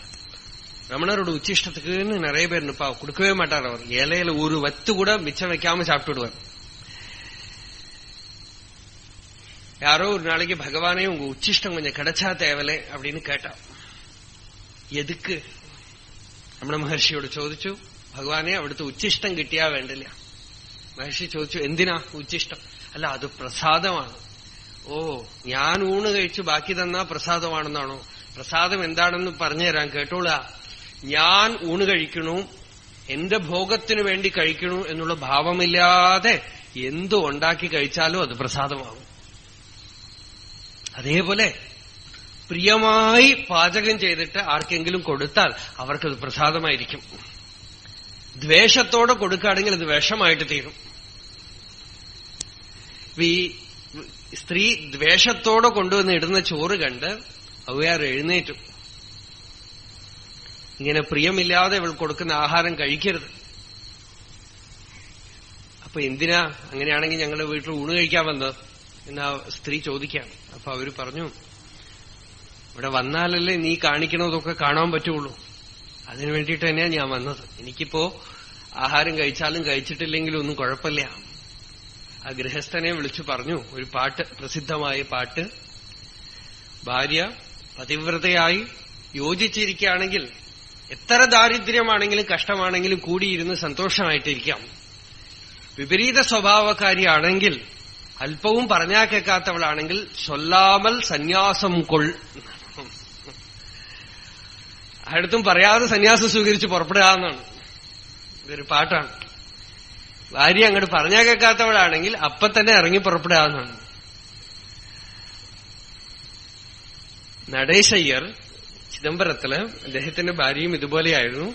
ரமணரோட உச்சிஷ்டத்துக்குன்னு நிறைய பேர் நிப்பா, கொடுக்கவே மாட்டார். அவர் இலையில ஒரு வத்து கூட மிச்சம் வைக்காம சாப்பிட்டு விடுவார். யாரோ ஒரு நாளைக்கு பகவானே உங்க உச்சிஷ்டம் கொஞ்சம் கிடைச்சா தேவலே அப்படின்னு கேட்டா, എതുക്ക്? നമ്മുടെ മഹർഷിയോട് ചോദിച്ചു, ഭഗവാനെ അവിടുത്തെ ഉച്ചിഷ്ടം കിട്ടിയാ വേണ്ടില്ല. മഹർഷി ചോദിച്ചു, എന്തിനാ ഉച്ചിഷ്ടം? അല്ല, അത് പ്രസാദമാണ്. ഓ, ഞാൻ ഊണ് കഴിച്ചു ബാക്കി തന്നാ പ്രസാദമാണെന്നാണോ? പ്രസാദം എന്താണെന്ന് പറഞ്ഞുതരാൻ, കേട്ടോളാ. ഞാൻ ഊണ് കഴിക്കണു, എന്റെ ഭോഗത്തിനു വേണ്ടി കഴിക്കണു എന്നുള്ള ഭാവമില്ലാതെ എന്തു ഉണ്ടാക്കി കഴിച്ചാലും അത് പ്രസാദമാകും. അതേപോലെ പ്രിയമായി പാചകം ചെയ്തിട്ട് ആർക്കെങ്കിലും കൊടുത്താൽ അവർക്കത് പ്രസാദമായിരിക്കും. ദ്വേഷത്തോടെ കൊടുക്കുകയാണെങ്കിൽ അത് വിഷമായിട്ട് തീരും. ഈ സ്ത്രീ ദ്വേഷത്തോടെ കൊണ്ടുവന്ന് ഇടുന്ന ചോറ് കണ്ട് അവയാർ എഴുന്നേറ്റു. ഇങ്ങനെ പ്രിയമില്ലാതെ ഇവൾ കൊടുക്കുന്ന ആഹാരം കഴിക്കരുത്. അപ്പൊ എന്തിനാ അങ്ങനെയാണെങ്കിൽ ഞങ്ങളുടെ വീട്ടിൽ ഊണ് കഴിക്കാൻ വന്നത് എന്നാ സ്ത്രീ ചോദിക്കാം. അപ്പൊ അവര് പറഞ്ഞു, ഇവിടെ വന്നാലല്ലേ നീ കാണിക്കണതൊക്കെ കാണാൻ പറ്റുള്ളൂ. അതിനു വേണ്ടിയിട്ട് തന്നെയാ ഞാൻ വന്നത്. എനിക്കിപ്പോ ആഹാരം കഴിച്ചാലും കഴിച്ചിട്ടില്ലെങ്കിലും ഒന്നും കുഴപ്പമില്ല. ആ ഗൃഹസ്ഥനെ വിളിച്ചു പറഞ്ഞു ഒരു പാട്ട്, പ്രസിദ്ധമായ പാട്ട്. ഭാര്യ പതിവ്രതയായി യോജിച്ചിരിക്കുകയാണെങ്കിൽ എത്ര ദാരിദ്ര്യമാണെങ്കിലും കഷ്ടമാണെങ്കിലും കൂടിയിരുന്ന് സന്തോഷമായിട്ടിരിക്കാം. വിപരീത സ്വഭാവക്കാരിയാണെങ്കിൽ, അല്പവും പറഞ്ഞാ കേൾക്കാത്തവളാണെങ്കിൽ ചൊല്ലാമൽ സന്യാസം കൊൾ. അടുത്തും പറയാതെ സന്യാസം സ്വീകരിച്ച് പുറപ്പെടുക എന്നാണ്. ഇതൊരു പാട്ടാണ്. ഭാര്യ അങ്ങോട്ട് പറഞ്ഞാ കേൾക്കാത്തവളാണെങ്കിൽ അപ്പൊ തന്നെ ഇറങ്ങി പുറപ്പെടുക എന്നാണ്. നടേശയ്യർ ചിദംബരത്തില്, അദ്ദേഹത്തിന്റെ ഭാര്യയും ഇതുപോലെയായിരുന്നു.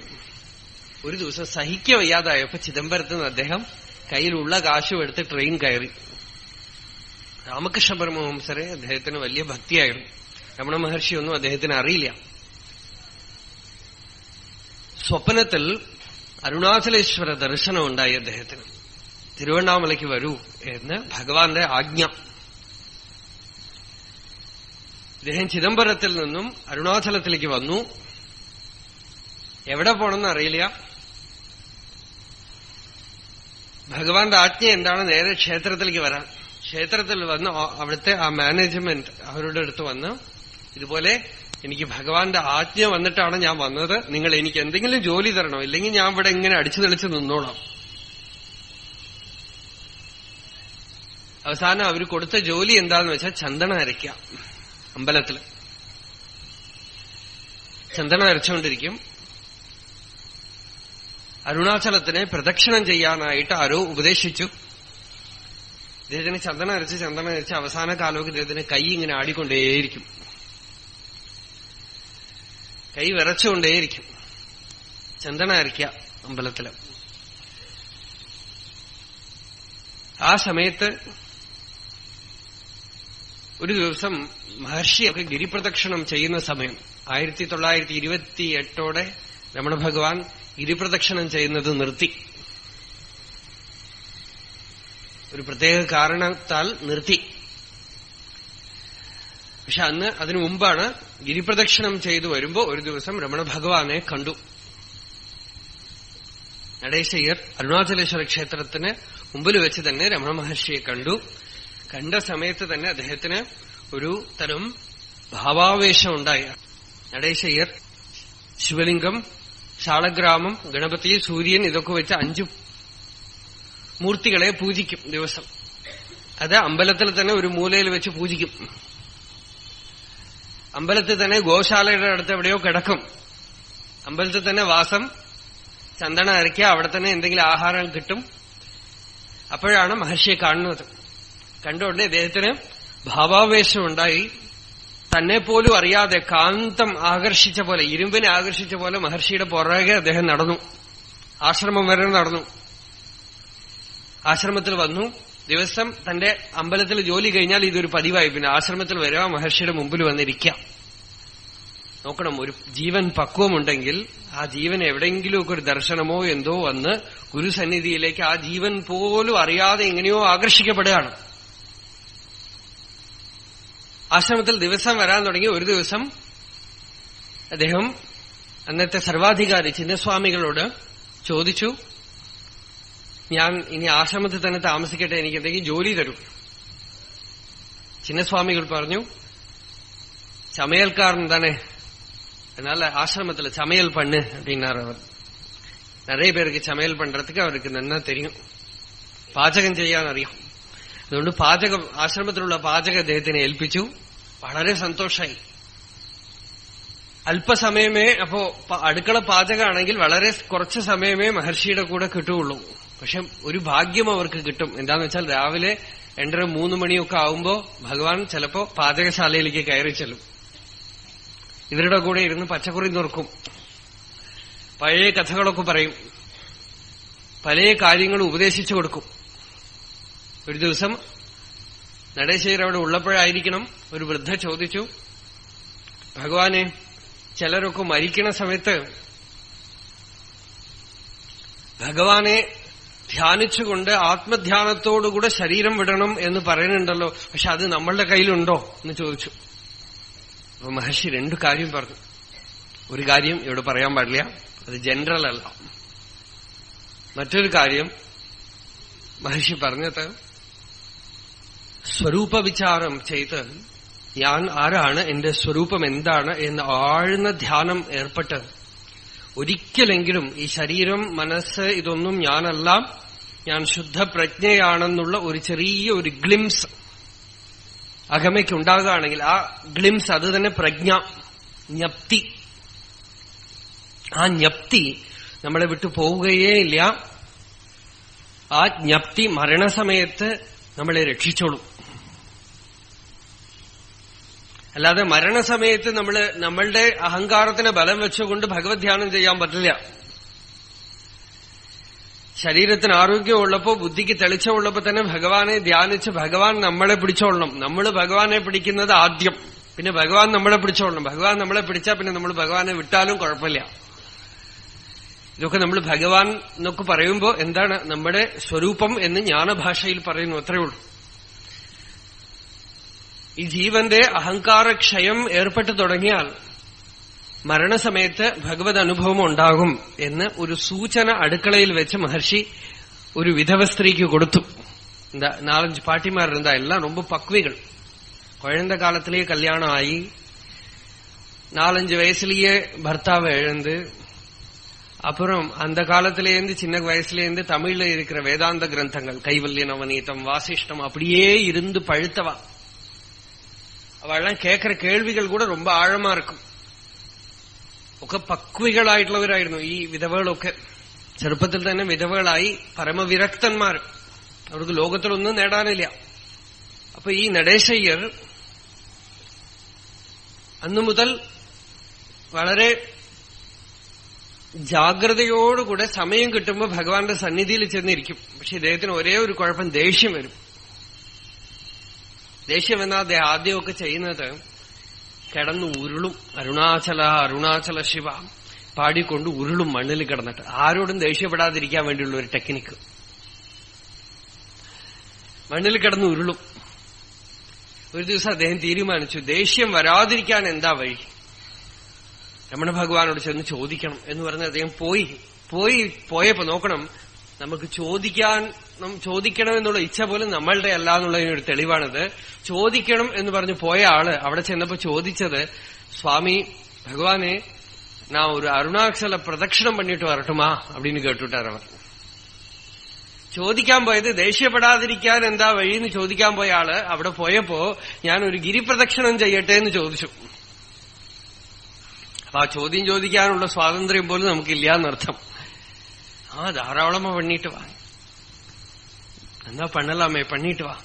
ഒരു ദിവസം സഹിക്ക വയ്യാതായപ്പോ ചിദംബരത്ത് നിന്ന് അദ്ദേഹം കയ്യിലുള്ള കാശും എടുത്ത് ട്രെയിൻ കയറി. രാമകൃഷ്ണ പരമഹംസരെ അദ്ദേഹത്തിന് വലിയ ഭക്തിയായിരുന്നു. രമണ മഹർഷിയൊന്നും അദ്ദേഹത്തിന് അറിയില്ല. സ്വപ്നത്തിൽ അരുണാചലേശ്വര ദർശനം ഉണ്ടായി അദ്ദേഹത്തിന്. തിരുവണ്ണാമലയ്ക്ക് വരൂ എന്ന് ഭഗവാന്റെ ആജ്ഞ. ഇദ്ദേഹം ചിദംബരത്തിൽ നിന്നും അരുണാചലത്തിലേക്ക് വന്നു. എവിടെ പോണെന്ന് അറിയില്ല. ഭഗവാന്റെ ആജ്ഞ എന്താണ്? നേരെ ക്ഷേത്രത്തിലേക്ക് വരാൻ. ക്ഷേത്രത്തിൽ വന്ന് അവിടുത്തെ ആ മാനേജ്മെന്റ് അവരുടെ അടുത്ത് വന്ന്, ഇതുപോലെ എനിക്ക് ഭഗവാന്റെ ആജ്ഞ വന്നിട്ടാണ് ഞാൻ വന്നത്, നിങ്ങൾ എനിക്ക് എന്തെങ്കിലും ജോലി തരണോ, ഇല്ലെങ്കിൽ ഞാൻ ഇവിടെ ഇങ്ങനെ അടിച്ചു തെളിച്ച് നിന്നോളാം. അവസാനം അവർ കൊടുത്ത ജോലി എന്താന്ന് വെച്ചാൽ ചന്ദനം അരയ്ക്കാം. അമ്പലത്തില് ചന്ദനം അരച്ചുകൊണ്ടിരിക്കും. അരുണാചലത്തിനെ പ്രദക്ഷിണം ചെയ്യാനായിട്ട് ആരോ ഉപദേശിച്ചു. ഇദ്ദേഹത്തിന് ചന്ദനം അരച്ച് അവസാന കാലമൊക്കെ ഇദ്ദേഹത്തിന് കൈ ഇങ്ങനെ ആടിക്കൊണ്ടേയിരിക്കും. കൈ വിറച്ചുകൊണ്ടേയിരിക്കും. ചന്ദനം അരയ്ക്ക അമ്പലത്തില്. ആ സമയത്ത് ഒരു ദിവസം മഹർഷിയൊക്കെ ഗിരിപ്രദക്ഷിണം ചെയ്യുന്ന സമയം 1928 രമണ ഭഗവാൻ ഗിരിപ്രദക്ഷിണം ചെയ്യുന്നത് നിർത്തി. ഒരു പ്രത്യേക കാരണത്താൽ നിർത്തി. പക്ഷെ അന്ന് അതിനു മുമ്പാണ് ഗിരിപ്രദക്ഷിണം ചെയ്തു വരുമ്പോ ഒരു ദിവസം രമണ ഭഗവാനെ കണ്ടു. നടേശയ്യർ അരുണാചലേശ്വര ക്ഷേത്രത്തിന് മുമ്പിൽ വെച്ച് തന്നെ രമണ മഹർഷിയെ കണ്ടു. കണ്ട സമയത്ത് തന്നെ അദ്ദേഹത്തിന് ഒരു തരം ഭാവാവേശം ഉണ്ടായി. നടേശയ്യർ ശിവലിംഗം, ശാളഗ്രാമം, ഗണപതി, സൂര്യൻ ഇതൊക്കെ വെച്ച് 5 മൂർത്തികളെ പൂജിക്കും ദിവസം. അത് അമ്പലത്തിൽ തന്നെ ഒരു മൂലയിൽ വെച്ച് പൂജിക്കും. അമ്പലത്തിൽ തന്നെ ഗോശാലയുടെ അടുത്ത് എവിടെയോ കിടക്കും. അമ്പലത്തിൽ തന്നെ വാസം, ചന്ദനം അരയ്ക്കുക, അവിടെ തന്നെ എന്തെങ്കിലും ആഹാരം കിട്ടും. അപ്പോഴാണ് മഹർഷിയെ കാണുന്നത്. കണ്ടുകൊണ്ട് ഇദ്ദേഹത്തിന് ഭാവാവേശം ഉണ്ടായി. തന്നെ പോലും അറിയാതെ കാന്തം ആകർഷിച്ച പോലെ, ഇരുമ്പിനെ ആകർഷിച്ച പോലെ മഹർഷിയുടെ പുറകെ അദ്ദേഹം നടന്നു. ആശ്രമം വരെ നടന്നു. ആശ്രമത്തിൽ വന്നു. ദിവസം തന്റെ അമ്പലത്തിൽ ജോലി കഴിഞ്ഞാൽ ഇതൊരു പതിവായി. പിന്നെ ആശ്രമത്തിൽ വരിക, മഹർഷിയുടെ മുമ്പിൽ വന്നിരിക്കാം. നോക്കണം, ഒരു ജീവൻ പക്വമുണ്ടെങ്കിൽ ആ ജീവൻ എവിടെയെങ്കിലുമൊക്കെ ഒരു ദർശനമോ എന്തോ വന്ന് ഗുരുസന്നിധിയിലേക്ക് ആ ജീവൻ പോലും അറിയാതെ എങ്ങനെയോ ആകർഷിക്കപ്പെടുകയാണ്. ആശ്രമത്തിൽ ദിവസം വരാൻ തുടങ്ങി. ഒരു ദിവസം അദ്ദേഹം അന്നത്തെ സർവാധികാരി ചിന്നസ്വാമികളോട് ചോദിച്ചു, ഞാൻ ഇനി ആശ്രമത്തിൽ തന്നെ താമസിക്കട്ടെ, എനിക്ക് എന്തെങ്കിലും ജോലി തരൂ. ചിന്നസ്വാമികൾ പറഞ്ഞു, சமையல்காரன் தானே, அதனால ஆசிரமத்துல சமையல் பண்ணு அப்படின்னாரு அவர். நிறைய பேருக்கு சமையல் பண்றதுக்கு அவருக்கு நன்னா தெரியும், പാചകം ചെയ്യാൻ അറിയാം. അതുകൊണ്ട് ആശ്രമത്തിലുള്ള പാചക അദ്ദേഹത്തിനെ ഏൽപ്പിച്ചു. വളരെ സന്തോഷമായി. അല്പസമയമേ, അപ്പോ അടുക്കള പാചകമാണെങ്കിൽ വളരെ കുറച്ച് സമയമേ മഹർഷിയുടെ കൂടെ കിട്ടുകയുള്ളൂ. പക്ഷെ ഒരു ഭാഗ്യം അവർക്ക് കിട്ടും. എന്താന്ന് വെച്ചാൽ രാവിലെ 2:30-3 മണിയൊക്കെ ആവുമ്പോ ഭഗവാൻ ചിലപ്പോ പാചകശാലയിലേക്ക് കയറി ചെല്ലും. ഇവരുടെ കൂടെ ഇരുന്ന് പച്ചക്കറി നുറുക്കും, പഴയ കഥകളൊക്കെ പറയും, പല കാര്യങ്ങളും ഉപദേശിച്ചു കൊടുക്കും. ഒരു ദിവസം നടേശ്വരർ അവിടെ ഉള്ളപ്പോഴായിരിക്കണം, ഒരു വൃദ്ധ ചോദിച്ചു, ഭഗവാനെ, ചിലരൊക്കെ മരിക്കണ സമയത്ത് ഭഗവാനെ ധ്യാനിച്ചുകൊണ്ട് ആത്മധ്യാനത്തോടുകൂടെ ശരീരം വിടണം എന്ന് പറയുന്നുണ്ടല്ലോ, പക്ഷെ അത് നമ്മളുടെ കയ്യിലുണ്ടോ എന്ന് ചോദിച്ചു. അപ്പൊ മഹർഷി 2 കാര്യം പറഞ്ഞു. ഒരു കാര്യം ഇവിടെ പറയാൻ പാടില്ല, അത് ജനറൽ അല്ല. മറ്റൊരു കാര്യം മഹർഷി പറഞ്ഞത്, സ്വരൂപ വിചാരം ചെയ്ത് ഞാൻ ആരാണ്, എന്റെ സ്വരൂപം എന്താണ് എന്ന് ആഴ്ന്ന ധ്യാനം ഏർപ്പെട്ട് ഒരിക്കലെങ്കിലും ഈ ശരീരം, മനസ്സ് ഇതൊന്നും ഞാനല്ല, ഞാൻ ശുദ്ധപ്രജ്ഞയാണെന്നുള്ള ഒരു ചെറിയ ഒരു ഗ്ലിംസ് അകമയ്ക്ക് ഉണ്ടാകുകയാണെങ്കിൽ ആ ഗ്ലിംസ്, അത് തന്നെ പ്രജ്ഞ, ജ്ഞപ്തി. ആ ജ്ഞപ്തി നമ്മളെ വിട്ടു പോവുകയേ ഇല്ല. ആ ജ്ഞപ്തി മരണസമയത്ത് നമ്മളെ രക്ഷിച്ചോളും. അല്ലാതെ മരണസമയത്ത് നമ്മളുടെ അഹങ്കാരത്തിന് ബലം വെച്ചുകൊണ്ട് ഭഗവത് ധ്യാനം ചെയ്യാൻ പറ്റില്ല. ശരീരത്തിന് ആരോഗ്യമുള്ളപ്പോ, ബുദ്ധിക്ക് തെളിച്ചമുള്ളപ്പോ തന്നെ ഭഗവാനെ ധ്യാനിച്ച് ഭഗവാൻ നമ്മളെ പിടിച്ചോളണം. നമ്മൾ ഭഗവാനെ പിടിക്കുന്നത് ആദ്യം, പിന്നെ ഭഗവാൻ നമ്മളെ പിടിച്ചോളണം. ഭഗവാൻ നമ്മളെ പിടിച്ചാൽ പിന്നെ നമ്മൾ ഭഗവാനെ വിട്ടാലും കുഴപ്പമില്ല. ഇതൊക്കെ നമ്മൾ ഭഗവാൻ എന്നൊക്കെ പറയുമ്പോ എന്താണ്, നമ്മുടെ സ്വരൂപം എന്ന് ജ്ഞാനഭാഷയിൽ പറയുന്നു, അത്രയേ ഉള്ളൂ. ഈ ജീവന്റെ അഹങ്കാരക്ഷയം ഏർപ്പെട്ടു തുടങ്ങിയാൽ മരണസമയത്ത് ഭഗവത് അനുഭവം ഉണ്ടാകും എന്ന് ഒരു സൂചന അടുക്കളയിൽ വെച്ച് മഹർഷി ഒരു വിധവ സ്ത്രീക്ക് കൊടുത്തു. 4-5 പാട്ടിമാരുണ്ടാ, എല്ലാം ரொம்ப പക്വികൾ. കുഴந்த കാലത്തിലേ കല്യാണം ആയി, 4-5 வயசுலயே பர்த்தாவை இழந்து, அப்புறம் அந்த காலத்திலேருந்து சின்ன வயசுலேருந்து தமிழ்ல இருக்கிற வேதாந்த கிரந்தங்கள், கைவல்ய நவநீதம், வாசிஷ்டம் அப்படியே இருந்து பழுத்தவா. അവളെല്ലാം കേൾക്കുന്ന കേൾവികൾ കൂടെ ரொம்ப ആഴമാ இருக்கும். ഒക്കെ പക്വികളായിട്ടുള്ളവരായിരുന്നു ഈ വിധവകളൊക്കെ. ചെറുപ്പത്തിൽ തന്നെ വിധവകളായി, പരമവിരക്തന്മാർ. അവർക്ക് ലോകത്തിലൊന്നും നേടാനില്ല. അപ്പൊ ഈ നടേശയ്യർ അന്നു മുതൽ വളരെ ജാഗ്രതയോടുകൂടെ സമയം കിട്ടുമ്പോൾ ഭഗവാന്റെ സന്നിധിയിൽ ചെന്നിരിക്കും. പക്ഷെ ഇദ്ദേഹത്തിന് ഒരേ ഒരു കുഴപ്പം, ദേഷ്യം വരും. ദേഷ്യം എന്നാൽ അദ്ദേഹം ആദ്യമൊക്കെ ചെയ്യുന്നത് കിടന്ന് ഉരുളും. അരുണാചല അരുണാചല ശിവ പാടിക്കൊണ്ട് ഉരുളും മണ്ണിൽ കിടന്നിട്ട്. ആരോടും ദേഷ്യപ്പെടാതിരിക്കാൻ വേണ്ടിയുള്ള ഒരു ടെക്നിക്ക്. മണ്ണിൽ കിടന്ന് ഉരുളും. ഒരു ദിവസം അദ്ദേഹം തീരുമാനിച്ചു, ദേഷ്യം വരാതിരിക്കാൻ എന്താ വഴി, രമണ ഭഗവാനോട് ചെന്ന് ചോദിക്കണം എന്ന് പറഞ്ഞ് അദ്ദേഹം പോയപ്പോ നോക്കണം, നമുക്ക് ചോദിക്കണം എന്നുള്ള ഇച്ഛ പോലും നമ്മളുടെ അല്ല എന്നുള്ളതിനൊരു തെളിവാണിത്. ചോദിക്കണം എന്ന് പറഞ്ഞ് പോയ ആള് അവിടെ ചെന്നപ്പോ ചോദിച്ചത്, സ്വാമി ഭഗവാനെ, ഞാൻ ഒരു അരുണാചല പ്രദക്ഷിണം പണിയിട്ട് വരട്ടുമാ அப்படின்னு കേട്ടുട്ടാർ അവർ. ചോദിക്കാൻ പോയത് ദേഷ്യപ്പെടാതിരിക്കാൻ എന്താ വഴിയെന്ന് ചോദിക്കാൻ പോയ ആള് അവിടെ പോയപ്പോ ഞാൻ ഒരു ഗിരിപ്രദക്ഷിണം ചെയ്യട്ടെ എന്ന് ചോദിച്ചു. അപ്പൊ ആ ചോദ്യം ചോദിക്കാനുള്ള സ്വാതന്ത്ര്യം പോലും നമുക്കില്ല എന്നർത്ഥം. தாராளமா பண்ணிட்டு வா, എന്നാ പണ്ണലാമേ, പണിയിട്ട് വാ.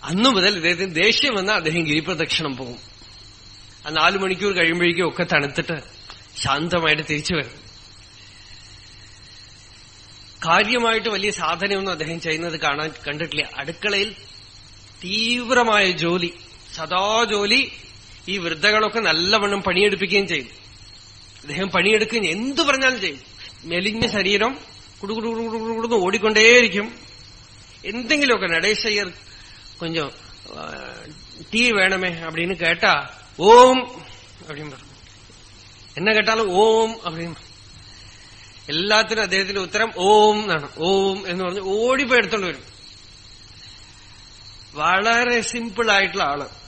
അന്നു മുതൽ ഇദ്ദേഹത്തിന് ദേഷ്യം വന്നാൽ അദ്ദേഹം ഗിരിപ്രദക്ഷിണം പോകും. ആ 4 മണിക്കൂർ കഴിയുമ്പോഴേക്കും ഒക്കെ തണുത്തിട്ട് ശാന്തമായിട്ട് തിരിച്ചു വരും. കാര്യമായിട്ട് വലിയ സാധനയൊന്നും അദ്ദേഹം ചെയ്യുന്നത് കണ്ടിട്ടില്ല. അടുക്കളയിൽ തീവ്രമായ ജോലി, സദാ ജോലി. ഈ വൃദ്ധകളൊക്കെ നല്ലവണ്ണം പണിയെടുപ്പിക്കുകയും ചെയ്യും. അദ്ദേഹം പണിയെടുക്കുകയും എന്തു പറഞ്ഞാലും ചെയ്യും. മെലിഞ്ഞ ശരീരം കുടുകുടുകുടുകുടുന്ന് ഓടിക്കൊണ്ടേയിരിക്കും. എന്തെങ്കിലുമൊക്കെ നടേശയ്യർ കൊഞ്ചം ടീ വേണമേ அப்படின்னு കേട്ടാ ഓം அப்படின்னு പറഞ്ഞു. എന്നെ കേട്ടാലും ഓം அப்படின்னு. എല്ലാത്തിനും അദ്ദേഹത്തിന്റെ ഉത്തരം ഓം എന്നാണ്. ഓം എന്ന് പറഞ്ഞ് ഓടിപ്പോയി എടുത്തോണ്ട് വരും. വളരെ സിമ്പിൾ ആയിട്ടുള്ള ആള്.